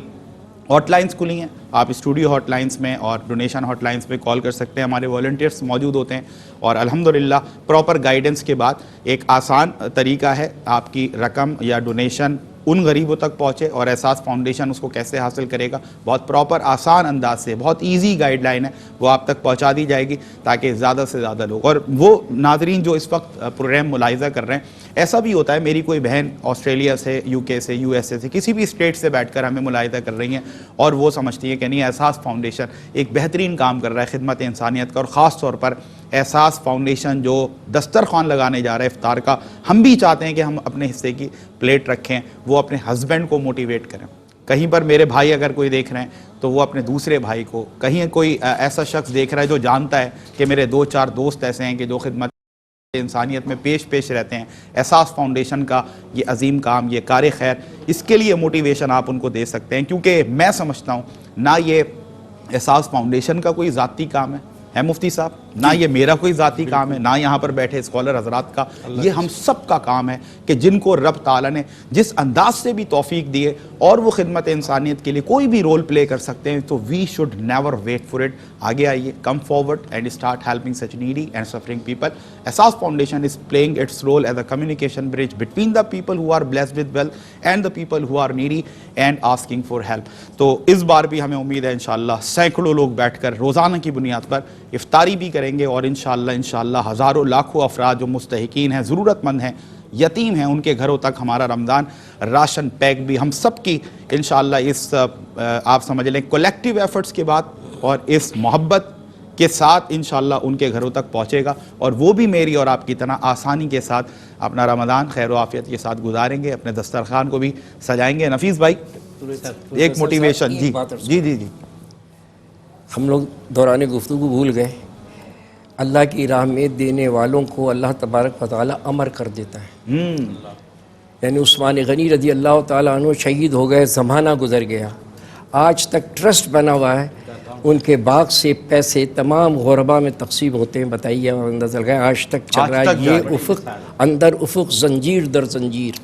ہاٹ لائنز کھلی ہیں. آپ اسٹوڈیو ہاٹ لائنز میں اور ڈونیشن ہاٹ لائنز پہ کال کر سکتے ہیں. ہمارے والنٹیئرس موجود ہوتے ہیں اور الحمدللہ پراپر گائیڈنس کے بعد ایک آسان طریقہ ہے آپ کی رقم یا ڈونیشن ان غریبوں تک پہنچے. اور احساس فاؤنڈیشن اس کو کیسے حاصل کرے گا، بہت پراپر آسان انداز سے، بہت ایزی گائیڈ لائن ہے، وہ آپ تک پہنچا دی جائے گی تاکہ زیادہ سے زیادہ لوگ. اور وہ ناظرین جو اس وقت پروگرام ملاحظہ کر رہے ہیں، ایسا بھی ہوتا ہے میری کوئی بہن آسٹریلیا سے، یو کے سے، یو ایس اے سے، کسی بھی اسٹیٹ سے بیٹھ کر ہمیں ملاحظہ کر رہی ہیں اور وہ سمجھتی ہیں کہ نہیں احساس فاؤنڈیشن ایک بہترین کام کر رہا ہے خدمت انسانیت کا. اور خاص طور پر احساس فاؤنڈیشن جو دسترخوان لگانے جا رہا ہے افطار کا، ہم بھی چاہتے ہیں کہ ہم اپنے حصے کی پلیٹ رکھیں. وہ اپنے ہسبینڈ کو موٹیویٹ کریں. کہیں پر میرے بھائی اگر کوئی دیکھ رہے ہیں تو وہ اپنے دوسرے بھائی کو، کہیں کوئی ایسا شخص دیکھ رہا ہے جو جانتا ہے کہ میرے 2-4 دوست ایسے ہیں کہ جو خدمت انسانیت میں پیش رہتے ہیں. احساس فاؤنڈیشن کا یہ عظیم کام، یہ کار خیر، اس کے لیے موٹیویشن آپ ان کو دے سکتے ہیں، کیونکہ میں سمجھتا ہوں نہ یہ احساس فاؤنڈیشن کا کوئی ذاتی کام ہے مفتی صاحب، نہ یہ میرا کوئی ذاتی کام ہے، نہ یہاں پر بیٹھے اسکالر حضرات کا، یہ ہم سب کا کام ہے کہ جن کو رب تعالیٰ نے جس انداز سے بھی توفیق دیے اور وہ خدمت انسانیت کے لیے کوئی بھی رول پلے کر سکتے ہیں، تو we should never wait for it. آگے آئیے، come forward and start helping such needy and suffering people. Ehsaas foundation is playing its role as a communication bridge between the people who are blessed with wealth and the people who are needy and asking for help. تو اس بار بھی ہمیں امید ہے انشاءاللہ سینکڑوں لوگ بیٹھ کر روزانہ کی بنیاد پر افطاری بھی کریں گے، اور انشاءاللہ ہزاروں لاکھوں افراد جو مستحقین ہیں، ضرورت مند ہیں، یتیم ہیں، ان کے گھروں تک ہمارا رمضان راشن پیک بھی ہم سب کی انشاءاللہ اس آپ سمجھ لیں کولیکٹیو ایفرٹس کے بعد اور اس محبت کے ساتھ انشاءاللہ ان کے گھروں تک پہنچے گا، اور وہ بھی میری اور آپ کی طرح آسانی کے ساتھ اپنا رمضان خیر و عافیت کے ساتھ گزاریں گے، اپنے دسترخوان کو بھی سجائیں گے. نفیس بھائی ایک موٹیویشن. جی ہم لوگ دوران گفتگو بھول گئے، اللہ کی راہ میں دینے والوں کو اللہ تبارک و تعالی امر کر دیتا ہے. یعنی عثمان غنی رضی اللہ تعالیٰ عنہ شہید ہو گئے، زمانہ گزر گیا، آج تک ٹرسٹ بنا ہوا ہے، ان کے باغ سے پیسے تمام غربا میں تقسیم ہوتے ہیں. بتائیے اندازہ لگائیں، آج تک چل رہا ہے یہ افق اندر افق، زنجیر در زنجیر،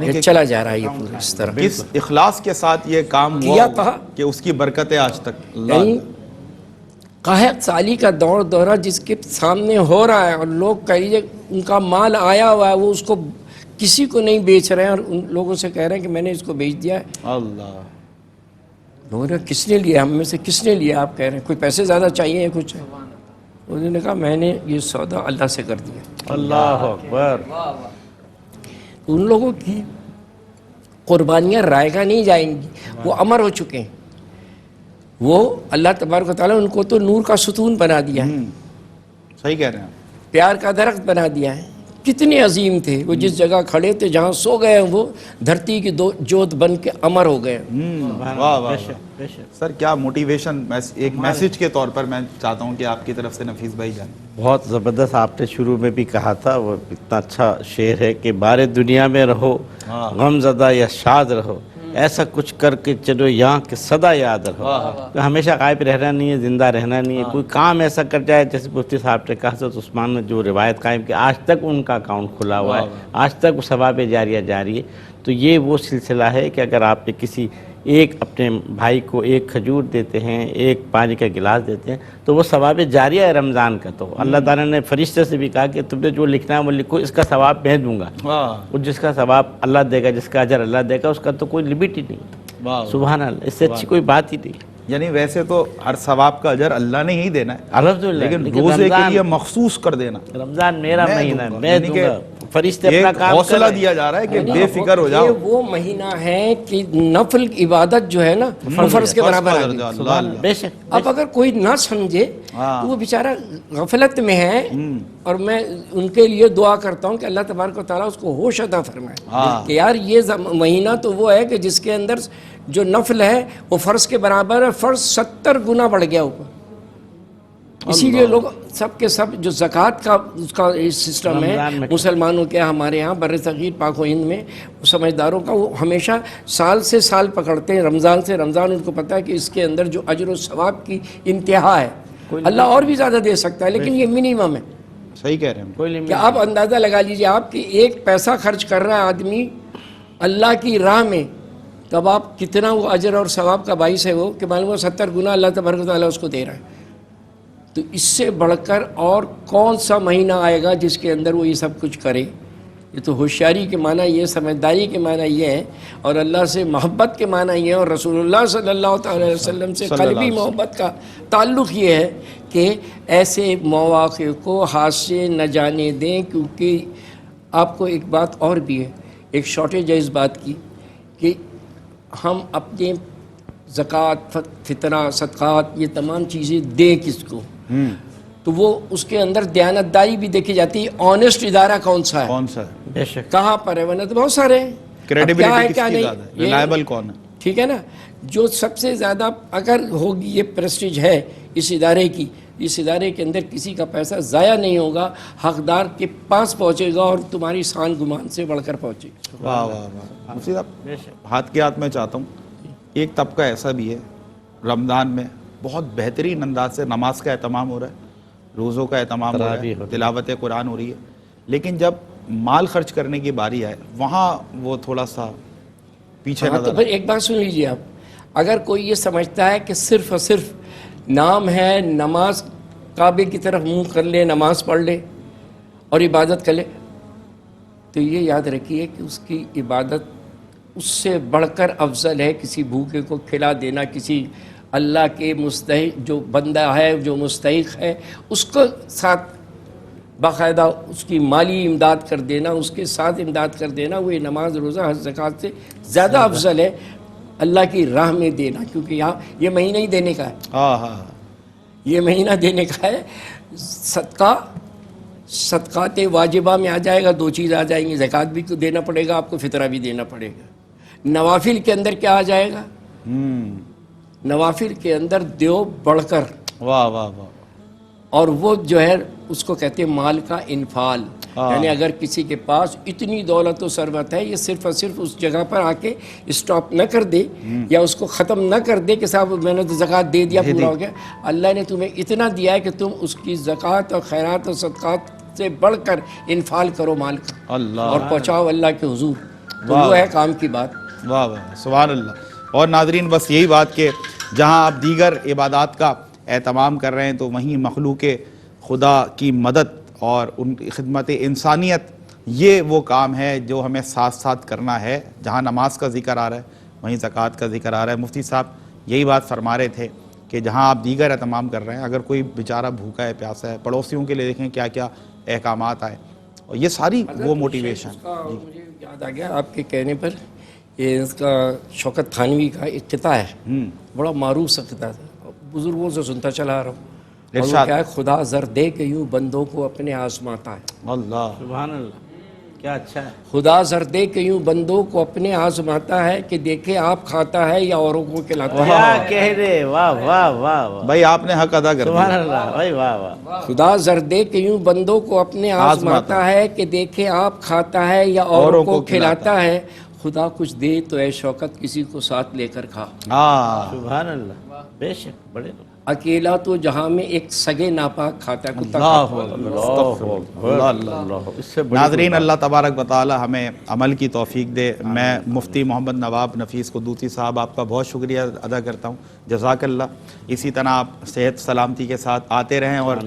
یہ چلا جا رہا ہے یہ پورا اس طرح. کس اخلاص کے ساتھ یہ کام کیا ہوا تھا کہ اس کی برکتیں آج تک. یعنی قحط سالی کا دورہ جس کے سامنے ہو رہا ہے، اور لوگ کہیے ان کا مال آیا ہوا ہے، وہ اس کو کسی کو نہیں بیچ رہے ہیں، اور ان لوگوں سے کہہ رہے ہیں کہ میں نے اس کو بیچ دیا ہے. اللہ، لوگوں نے کس نے لیا، ہم میں سے کس نے لیا؟ آپ کہہ رہے ہیں کوئی پیسے زیادہ چاہیے کچھ ہے. انہوں نے کہا میں نے یہ سودا اللہ سے کر دیا. اللہ اکبر. ان لوگوں کی قربانیاں رائگاں نہیں جائیں گی، وہ امر ہو چکے ہیں. وہ اللہ تبارک و تعالیٰ ان کو تو نور کا ستون بنا دیا ہے، صحیح کہہ رہے ہیں. پیار کا درخت بنا دیا ہے. کتنے عظیم تھے وہ، جس جگہ کھڑے تھے جہاں سو گئے ہیں، وہ دھرتی کی جوت بن کے امر ہو گئے. واہ واہ سر، کیا موٹیویشن. ایک میسج کے طور پر میں چاہتا ہوں کہ آپ کی طرف سے نفیس بھائی جان. بہت زبردست. آپ نے شروع میں بھی کہا تھا، وہ اتنا اچھا شعر ہے کہ بارے دنیا میں رہو غم زدہ یا شاد رہو، ایسا کچھ کر کے چلو یہاں کہ صدا یاد رہو. ہمیشہ غائب رہنا نہیں ہے، زندہ رہنا نہیں ہے. کوئی کام ایسا کر جائے، جیسے مفتی صاحب نے کہا، حضرت عثمان نے جو روایت قائم کی، آج تک ان کا اکاؤنٹ کھلا ہوا ہے، آج تک وہ ثواب جاریہ جاری ہے. تو یہ وہ سلسلہ ہے کہ اگر آپ نے کسی ایک اپنے بھائی کو ایک کھجور دیتے ہیں، ایک پانی کا گلاس دیتے ہیں، تو وہ ثواب جاریہ ہے رمضان کا. تو اللہ تعالیٰ نے فرشتے سے بھی کہا کہ تم نے جو لکھنا ہے وہ لکھو، اس کا ثواب میں دوں گا. اور جس کا ثواب اللہ دے گا، جس کا اجر اللہ دے گا، اس کا تو کوئی لمٹ ہی نہیں. سبحان اللہ، اس سے اچھی کوئی بات ہی نہیں. یعنی ویسے تو ہر ثواب کا اجر اللہ نے ہی دینا ہے، الحمدللہ، لیکن روزے کے لیے مخصوص کر دینا. رمضان میرا مہینہ ہے، میں دوں گا. فرشتے ایک اپنا کام حوصلہ دیا جا رہا ہے کہ بے فکر ہو جاؤ. یہ وہ مہینہ ہے کہ نفل عبادت جو ہے نا وہ فرض کے برابر آ گئی. بے شک. اب اگر کوئی نہ سمجھے تو وہ بیچارہ غفلت میں ہے، اور میں ان کے لیے دعا کرتا ہوں کہ اللہ تبارک و تعالیٰ اس کو ہوش عطا فرمائے کہ یار یہ مہینہ تو وہ ہے کہ جس کے اندر جو نفل ہے وہ فرض کے برابر ہے، فرض 70 گنا بڑھ گیا اوپر. اسی لیے لوگ سب کے سب جو زکوٰۃ کا اس کا سسٹم ہے مسلمانوں کے، ہمارے ہاں بر صغیر پاک و ہند میں سمجھداروں کا، وہ ہمیشہ سال سے سال پکڑتے ہیں، رمضان سے رمضان. ان کو پتہ ہے کہ اس کے اندر جو اجر و ثواب کی انتہا ہے، اللہ اور بھی زیادہ دے سکتا ہے، لیکن یہ منیمم ہے. صحیح کہہ رہے ہیں. کہ آپ اندازہ لگا لیجئے، آپ کی ایک پیسہ خرچ کر رہا ہے آدمی اللہ کی راہ میں، تب آپ کتنا وہ اجر اور ثواب کا باعث ہے وہ، کہ معلوم ہو 70 گنا اللہ تبارک و تعالیٰ اس کو دے رہا ہے. تو اس سے بڑھ کر اور کون سا مہینہ آئے گا جس کے اندر وہ یہ سب کچھ کرے. یہ تو ہوشیاری کے معنی یہ، سمجھداری کے معنی یہ ہے، اور اللہ سے محبت کے معنی یہ ہے، اور رسول اللہ صلی اللہ تعالی علیہ وسلم سے قلبی محبت کا تعلق یہ ہے کہ ایسے مواقع کو ہاتھ سے نہ جانے دیں. کیونکہ آپ کو ایک بات اور بھی ہے، ایک شارٹیج ہے اس بات کی کہ ہم اپنے زکوٰۃ، فطرہ، صدقات، یہ تمام چیزیں دیں کس کو، تو وہ اس کے اندر دیانتداری بھی دیکھی جاتی ہے. آنیسٹ ادارہ کون سا ہے، کون سا بے شک کہاں پر ہے؟ ورنہ تو بہت سارے ہیں. کریڈیبلٹی کس کی زیادہ ہے، ریلائبل کون ہے. ٹھیک ہے نا. جو سب سے زیادہ اگر ہوگی یہ پریسٹیج ہے اس ادارے کی، اس ادارے کے اندر کسی کا پیسہ ضائع نہیں ہوگا، حقدار کے پاس پہنچے گا اور تمہاری شان گمان سے بڑھ کر پہنچے گا۔ واہ واہ واہ مفتی صاحب، ہاتھ کے ہاتھ میں چاہتا ہوں، ایک طبقہ ایسا بھی ہے رمضان میں بہت بہترین انداز سے نماز کا اہتمام ہو رہا ہے، روزوں کا اہتمام ہو رہا ہے، تلاوت قرآن ہو رہی ہے، لیکن جب مال خرچ کرنے کی باری آئے وہاں وہ تھوڑا سا پیچھے ہاں، تو نظر پھر ایک بات سن لیجیے آپ، اگر کوئی یہ سمجھتا ہے کہ صرف اور صرف نام ہے، نماز کعبے کی طرف منہ کر لے، نماز پڑھ لے اور عبادت کر لے، تو یہ یاد رکھیے کہ اس کی عبادت اس سے بڑھ کر افضل ہے کسی بھوکے کو کھلا دینا، کسی اللہ کے مستحق جو بندہ ہے، جو مستحق ہے، اس کو ساتھ باقاعدہ اس کی مالی امداد کر دینا، اس کے ساتھ امداد کر دینا، وہ یہ نماز روزہ حج زکوٰۃ سے زیادہ افضل ہے اللہ کی راہ میں دینا، کیونکہ یہاں یہ مہینہ ہی دینے کا ہے، ہاں ہاں یہ مہینہ دینے کا ہے۔ صدقہ صدقات واجبہ میں آ جائے گا، دو چیز آ جائیں گی، زکوٰۃ بھی تو دینا پڑے گا آپ کو، فطرہ بھی دینا پڑے گا۔ نوافل کے اندر کیا آ جائے گا؟ نوافل کے اندر دیو بڑھ کر، واہ واہ واہ اور وہ جو ہے اس کو کہتے ہیں مال کا انفال، یعنی اگر کسی کے پاس اتنی دولت و ثروت ہے، یہ صرف اور صرف اس جگہ پر آ کے اسٹاپ نہ کر دے یا اس کو ختم نہ کر دے کہ صاحب میں نے تو زکوٰۃ دے دیا پورا ہو گیا، اللہ نے تمہیں اتنا دیا ہے کہ تم اس کی زکوٰۃ اور خیرات اور صدقات سے بڑھ کر انفال کرو مال کا اللہ اور پہنچاؤ اللہ کے حضور، تو وہ ہے کام کی بات۔ واہ واہ سبحان اللہ۔ اور ناظرین بس یہی بات کہ جہاں آپ دیگر عبادات کا اہتمام کر رہے ہیں تو وہیں مخلوق خدا کی مدد اور ان کی خدمت انسانیت، یہ وہ کام ہے جو ہمیں ساتھ ساتھ کرنا ہے۔ جہاں نماز کا ذکر آ رہا ہے وہیں زکوٰۃ کا ذکر آ رہا ہے۔ مفتی صاحب یہی بات فرما رہے تھے کہ جہاں آپ دیگر اہتمام کر رہے ہیں، اگر کوئی بیچارہ بھوکا ہے، پیاسا ہے، پڑوسیوں کے لیے دیکھیں کیا کیا احکامات آئے، اور یہ ساری وہ موٹیویشن۔ مجھے یاد آ گیا آپ کے کہنے پر، یہ اس کا شوکت تھانوی کا ایک قطعہ ہے، بڑا معروف سا قطعہ تھا، بزرگوں سے سنتا چلا آ رہا ہوں، اور وہ کیا ہے، خدا زر دے کہ یوں بندوں کو اپنے آزماتا ہے۔ اللہ سبحان اللہ، کیا اچھا ہے۔ خدا زر دے کہ یوں بندوں کو اپنے آزماتا ہے، کہ دیکھے آپ کھاتا ہے یا اوروں کو کھلاتا ہے۔ کیا کہہ رہے، واہ واہ واہ واہ، بھائی آپ نے حق ادا کر سبحان دیا۔ اللہ بھائی، واہ واہ۔ خدا زر دے کہ یوں بندوں کو اپنے آزماتا ہے، کہ دیکھے آپ کھاتا ہے یا اوروں کو کھلاتا ہے۔ خدا کچھ دے تو اے شوکت کسی کو ساتھ لے کر کھا، سبحان اللہ، بے شک بڑے لوگ۔ اکیلا تو جہاں میں ایک سگے ناپاک کھاتا ہے، کتا ناظرین اللہ تبارک و تعالی ہمیں عمل کی توفیق دے۔ میں مفتی محمد نواب نفیس قدوسی صاحب آپ کا بہت شکریہ ادا کرتا ہوں، جزاک اللہ۔ اسی طرح آپ صحت سلامتی کے ساتھ آتے رہیں اور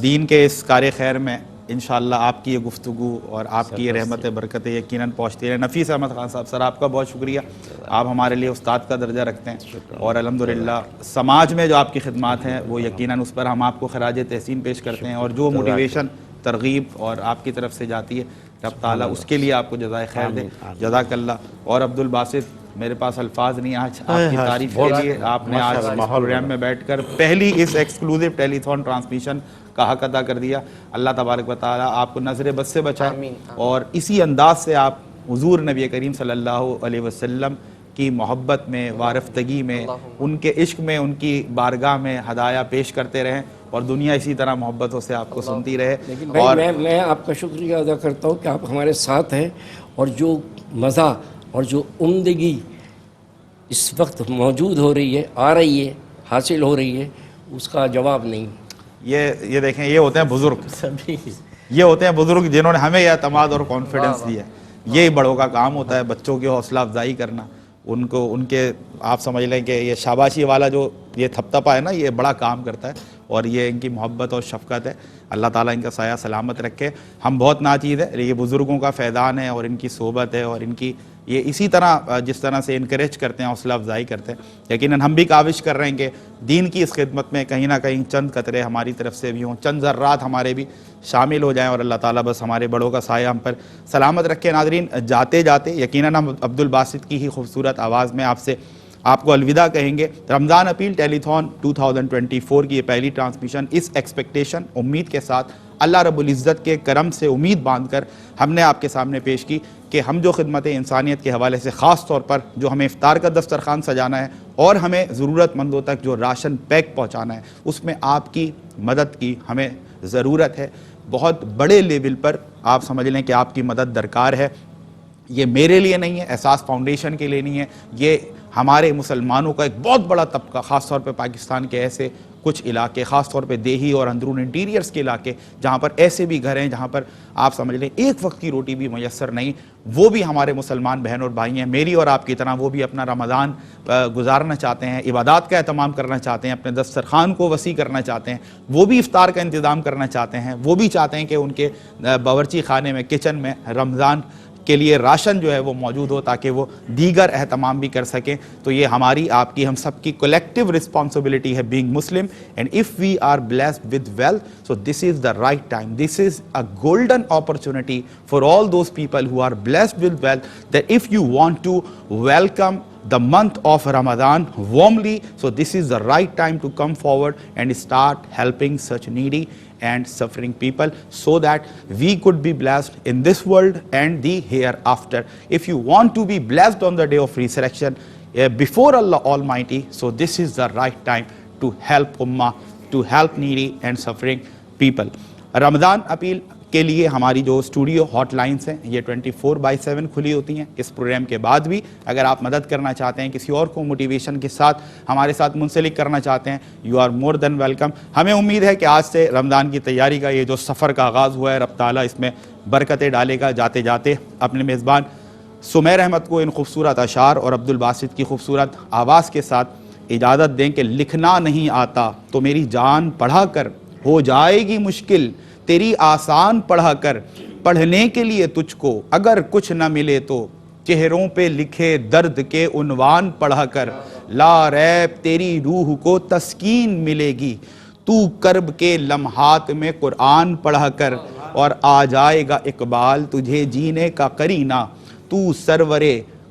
دین کے اس کار خیر میں انشاءاللہ آپ کی یہ گفتگو اور آپ کی یہ رحمت برکتیں یقیناً پہنچتی رہیں۔ نفیس احمد خان صاحب، سر آپ کا بہت شکریہ، آپ ہمارے لیے استاد کا درجہ رکھتے ہیں، اور الحمدللہ سماج میں جو آپ کی خدمات ہیں وہ یقیناً اس پر ہم آپ کو خراج تحسین پیش کرتے ہیں، اور جو موٹیویشن، ترغیب اور آپ کی طرف سے جاتی ہے، رب تعالیٰ اس کے لیے آپ کو جزائے خیر دے، جزاک اللہ۔ اور عبد الباسط، میرے پاس الفاظ نہیں آج آپ کی تعریف کے لیے، آپ نے آج اس پروگرام میں بیٹھ کر پہلی اس ایکسکلوزیو ٹیلی تھون ٹرانسمیشن کا حق ادا کر دیا۔ اللہ تبارک و تعالیٰ آپ کو نظر بد سے بچائے، اور اسی انداز سے آپ حضور نبی کریم صلی اللہ علیہ وسلم کی محبت میں، وارفتگی میں، ان کے عشق میں، ان کی بارگاہ میں ہدایہ پیش کرتے رہیں، اور دنیا اسی طرح محبتوں سے آپ کو سنتی رہے۔ اور میں آپ کا شکریہ ادا کرتا ہوں کہ آپ ہمارے ساتھ ہیں، اور جو مزہ اور جو عمدگی اس وقت موجود ہو رہی ہے، آ رہی ہے، حاصل ہو رہی ہے، اس کا جواب نہیں۔ یہ دیکھیں، یہ ہوتے ہیں بزرگ، سبھی یہ ہوتے ہیں بزرگ جنہوں نے ہمیں یہ اعتماد اور کانفیڈنس دیا ہے۔ یہی بڑوں کا کام ہوتا ہے، بچوں کی حوصلہ افزائی کرنا، ان کو ان کے آپ سمجھ لیں کہ یہ شاباشی والا جو یہ تھپ تھپا ہے نا، یہ بڑا کام کرتا ہے، اور یہ ان کی محبت اور شفقت ہے۔ اللہ تعالیٰ ان کا سایہ سلامت رکھے۔ ہم بہت ناچیز ہے، یہ بزرگوں کا فیضان ہے، اور ان کی صحبت ہے، اور ان کی یہ اسی طرح جس طرح سے انکریج کرتے ہیں، حوصلہ افزائی کرتے ہیں، یقیناً ہم بھی کاوش کر رہے ہیں کہ دین کی اس خدمت میں کہیں نہ کہیں چند قطرے ہماری طرف سے بھی ہوں، چند ذرات ہمارے بھی شامل ہو جائیں، اور اللہ تعالیٰ بس ہمارے بڑوں کا سایہ ہم پر سلامت رکھے۔ ناظرین جاتے جاتے یقیناً ہم عبد الباسط کی ہی خوبصورت آواز میں آپ سے آپ کو الوداع کہیں گے. رمضان اپیل ٹیلی تھون 2024 کی یہ پہلی ٹرانسمیشن اس ایکسپیکٹیشن امید کے ساتھ اللہ رب العزت کے کرم سے امید باندھ کر ہم نے آپ کے سامنے پیش کی کہ ہم جو خدمت انسانیت کے حوالے سے خاص طور پر جو ہمیں افطار کا دسترخوان سجانا ہے اور ہمیں ضرورت مندوں تک جو راشن پیک پہنچانا ہے اس میں آپ کی مدد کی ہمیں ضرورت ہے. بہت بڑے لیول پر آپ سمجھ لیں کہ آپ کی مدد درکار ہے. یہ میرے لیے نہیں ہے, احساس فاؤنڈیشن کے لیے نہیں ہے, یہ ہمارے مسلمانوں کا ایک بہت بڑا طبقہ, خاص طور پہ پاکستان کے ایسے کچھ علاقے, خاص طور پہ دیہی اور اندرون انٹیریئرز کے علاقے جہاں پر ایسے بھی گھر ہیں جہاں پر آپ سمجھ لیں ایک وقت کی روٹی بھی میسر نہیں, وہ بھی ہمارے مسلمان بہن اور بھائی ہیں. میری اور آپ کی طرح وہ بھی اپنا رمضان گزارنا چاہتے ہیں, عبادات کا اہتمام کرنا چاہتے ہیں, اپنے دسترخوان کو وسیع کرنا چاہتے ہیں, وہ بھی افطار کا انتظام کرنا چاہتے ہیں, وہ بھی چاہتے ہیں کہ ان کے باورچی خانے میں, کچن میں رمضان کے لیے راشن جو ہے وہ موجود ہو تاکہ وہ دیگر اہتمام بھی کر سکیں. تو یہ ہماری آپ کی ہم سب کی کولیکٹیو رسپانسبلٹی ہے being Muslim, and if we are blessed with wealth so this is the right time, this is a golden opportunity for all those people who are blessed with wealth that if you want to welcome the month of Ramadan warmly, so this is the right time to come forward and start helping such needy and suffering people so that we could be blessed in this world and the hereafter. If you want to be blessed on the day of resurrection before Allah Almighty, so this is the right time to help ummah, to help needy and suffering people. Ramzan appeal کے لیے ہماری جو اسٹوڈیو ہاٹ لائنس ہیں یہ 24/7 کھلی ہوتی ہیں. اس پروگرام کے بعد بھی اگر آپ مدد کرنا چاہتے ہیں, کسی اور کو موٹیویشن کے ساتھ ہمارے ساتھ منسلک کرنا چاہتے ہیں, you are more than welcome. ہمیں امید ہے کہ آج سے رمضان کی تیاری کا یہ جو سفر کا آغاز ہوا ہے, رب تعالیٰ اس میں برکتیں ڈالے گا. جاتے جاتے اپنے میزبان سمیر احمد کو ان خوبصورت اشعار اور عبد الباسط کی خوبصورت آواز کے ساتھ اجازت دیں کہ لکھنا نہیں آتا تو میری جان پڑھا کر, ہو جائے گی مشکل تیری آسان پڑھا کر, پڑھنے کے لیے تجھ کو اگر کچھ نہ ملے تو چہروں پہ لکھے درد کے عنوان پڑھا کر, لا ریب تیری روح کو تسکین ملے گی, تو کرب کے لمحات میں قرآن پڑھا کر, اور آ جائے گا اقبال تجھے جینے کا قرینہ, تو سرور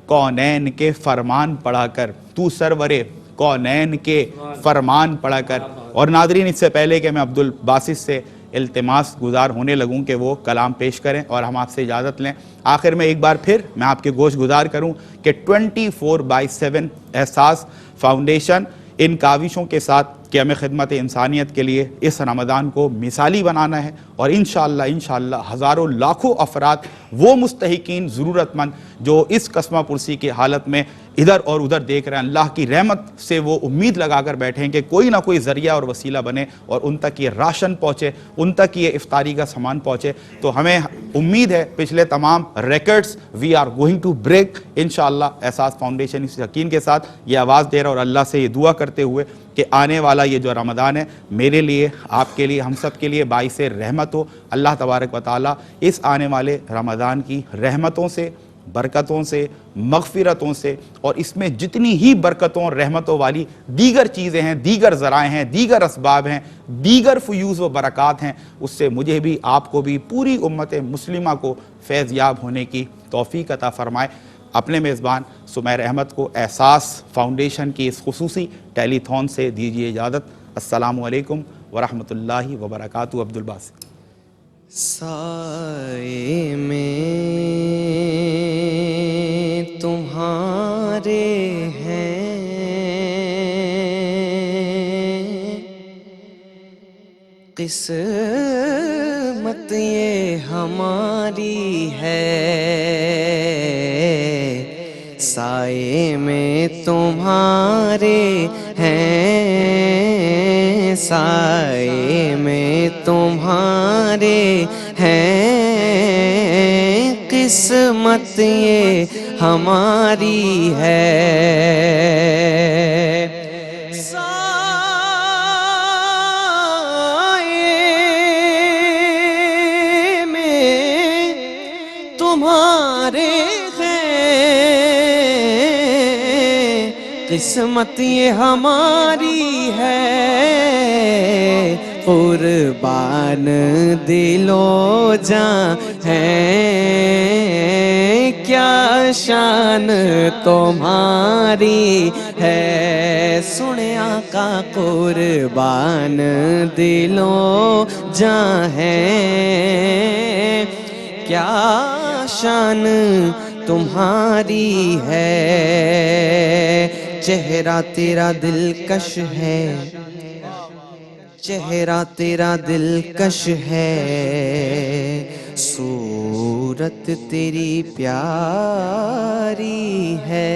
کونین کے فرمان پڑھا کر, تو سرور کونین کے فرمان پڑھا کر. اور ناظرین, اس سے پہلے کہ میں عبد الباسط سے التماس گزار ہونے لگوں کہ وہ کلام پیش کریں اور ہم آپ سے اجازت لیں, آخر میں ایک بار پھر میں آپ کے گوش گزار کروں کہ 24/7 احساس فاؤنڈیشن ان کاوشوں کے ساتھ کہ ہمیں خدمت انسانیت کے لیے اس رمضان کو مثالی بنانا ہے, اور انشاءاللہ ہزاروں لاکھوں افراد وہ مستحقین ضرورت مند جو اس قسمہ پرسی کی حالت میں ادھر اور ادھر دیکھ رہے ہیں, اللہ کی رحمت سے وہ امید لگا کر بیٹھیں کہ کوئی نہ کوئی ذریعہ اور وسیلہ بنے اور ان تک یہ راشن پہنچے, ان تک یہ افطاری کا سامان پہنچے. تو ہمیں امید ہے پچھلے تمام records we are going to break انشاءاللہ. احساس فاؤنڈیشن اس یقین کے ساتھ یہ آواز دے رہا اور اللہ سے یہ دعا کرتے ہوئے کہ آنے والا یہ جو رمضان ہے میرے لیے, آپ کے لیے, ہم سب کے لیے باعث رحمت ہو. اللہ تبارک و تعالیٰ اس آنے والے رمضان کی رحمتوں سے, برکتوں سے, مغفرتوں سے, اور اس میں جتنی ہی برکتوں اور رحمتوں والی دیگر چیزیں ہیں, دیگر ذرائع ہیں, دیگر اسباب ہیں, دیگر فیوز و برکات ہیں, اس سے مجھے بھی, آپ کو بھی, پوری امت مسلمہ کو فیض یاب ہونے کی توفیق عطا فرمائے. اپنے میزبان سمیر احمد کو احساس فاؤنڈیشن کی اس خصوصی ٹیلی تھون سے دیجیے اجازت. السلام علیکم ورحمۃ اللہ وبرکاتہ. عبد الباسط. سائے میں تمہارے ہیں قسمت یہ ہماری ہے, سائے میں تمہارے ہیں, سائے میں تمہارے ہیں, قسمت یہ ہماری ہے. سائے میں تمہارے قسمت یہ ہماری ہے, قربان دل و جاں ہے, کیا شان تمہاری ہے سنے آقا قربان دلوں جاں ہے کیا شان تمہاری ہے چہرہ تیرا دلکش ہے چہرہ تیرا دلکش ہے صورت تیری پیاری ہے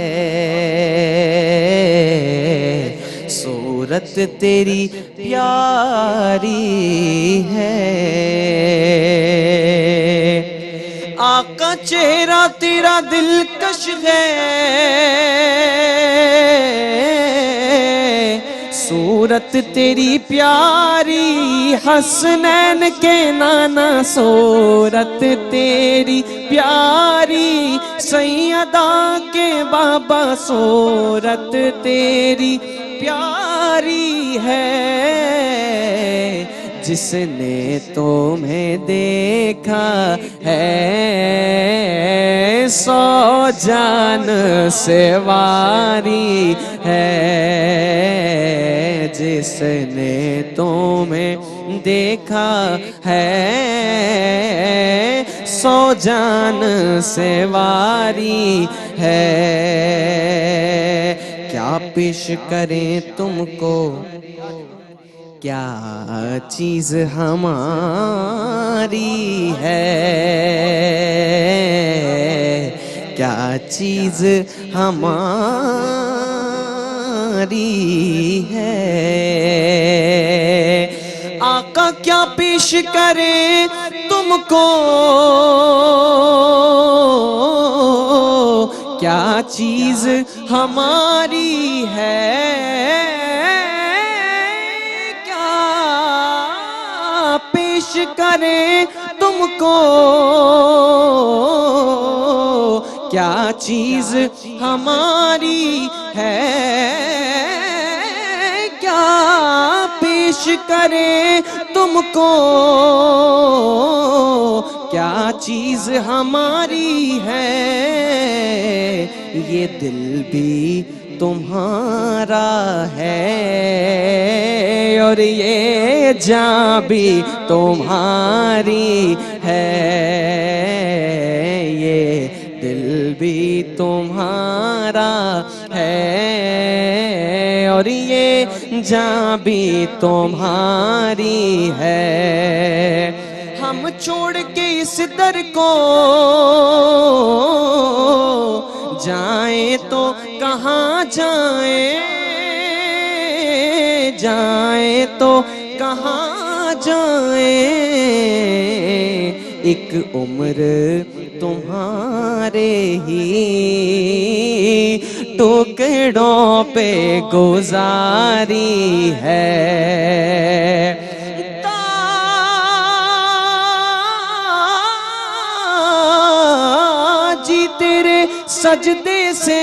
صورت تیری پیاری ہے آقا چہرہ تیرا دلکش ہے صورت تیری پیاری حسنین کے نانا صورت تیری پیاری سیدہ کے بابا صورت تیری پیاری ہے جس نے تمہیں دیکھا ہے سو جان سے واری ہے جس نے تمہیں دیکھا ہے سو جان سے واری ہے کیا پیش کریں تم کو کیا چیز ہماری ہے کیا چیز ہماری ہے آقا کیا پیش کریں تم کو کیا چیز ہماری ہے پیش کریں تم کو کیا چیز ہماری ہے کیا پیش کریں تم کو کیا چیز ہماری ہے یہ دل بھی تمہارا ہے اور یہ جاں بھی تمہاری ہے یہ دل بھی تمہارا ہے اور یہ جاں بھی تمہاری ہے ہم چھوڑ کے اس در کو جائیں تو کہاں جائیں جائیں تو کہاں جائیں ایک عمر تمہارے ہی ٹکڑوں پہ گزاری ہے جی تیرے سجدے سے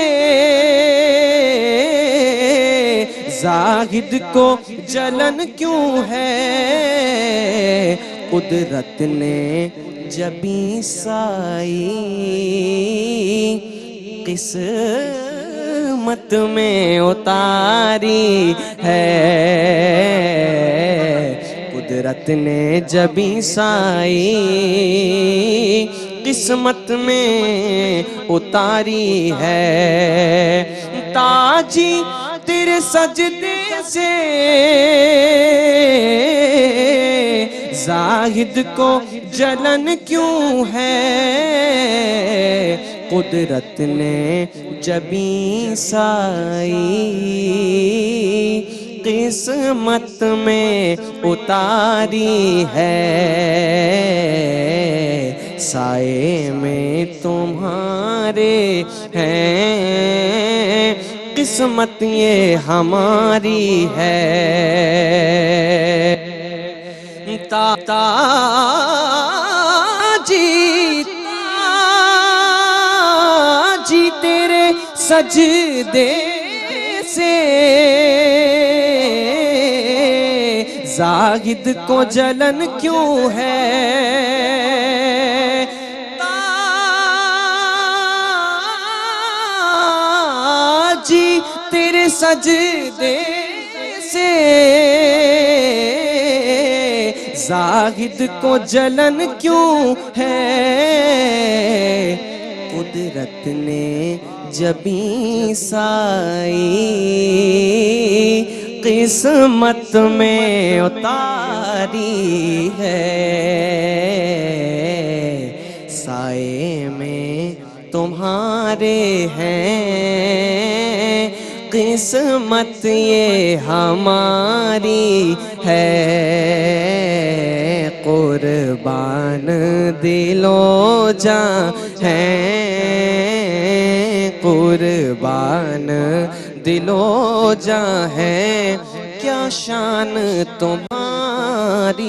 زاہد کو جلن کیوں ہے قدرت نے جبیں سائی قسمت میں اتاری ہے قدرت نے جبیں سائی قسمت میں اتاری ہے تاجی تیرے سجدے سے زاہد کو جلن کیوں ہے قدرت نے جبیں سائی قسمت میں اتاری ہے سائے میں تمہارے ہیں قسمت یہ ہماری ہے جی تیرے سجدے سے زاہد کو جلن کیوں ہے جی تیرے سجدے سے زاہد کو جلن کیوں ہے؟ قدرت نے جبیں سائی قسمت میں اتاری ہے، سائے میں تمہارے ہیں قسمت یہ ہماری ہے، قربان دل و جاں ہیں، قربان دل و جاں ہے، کیا شان تمہاری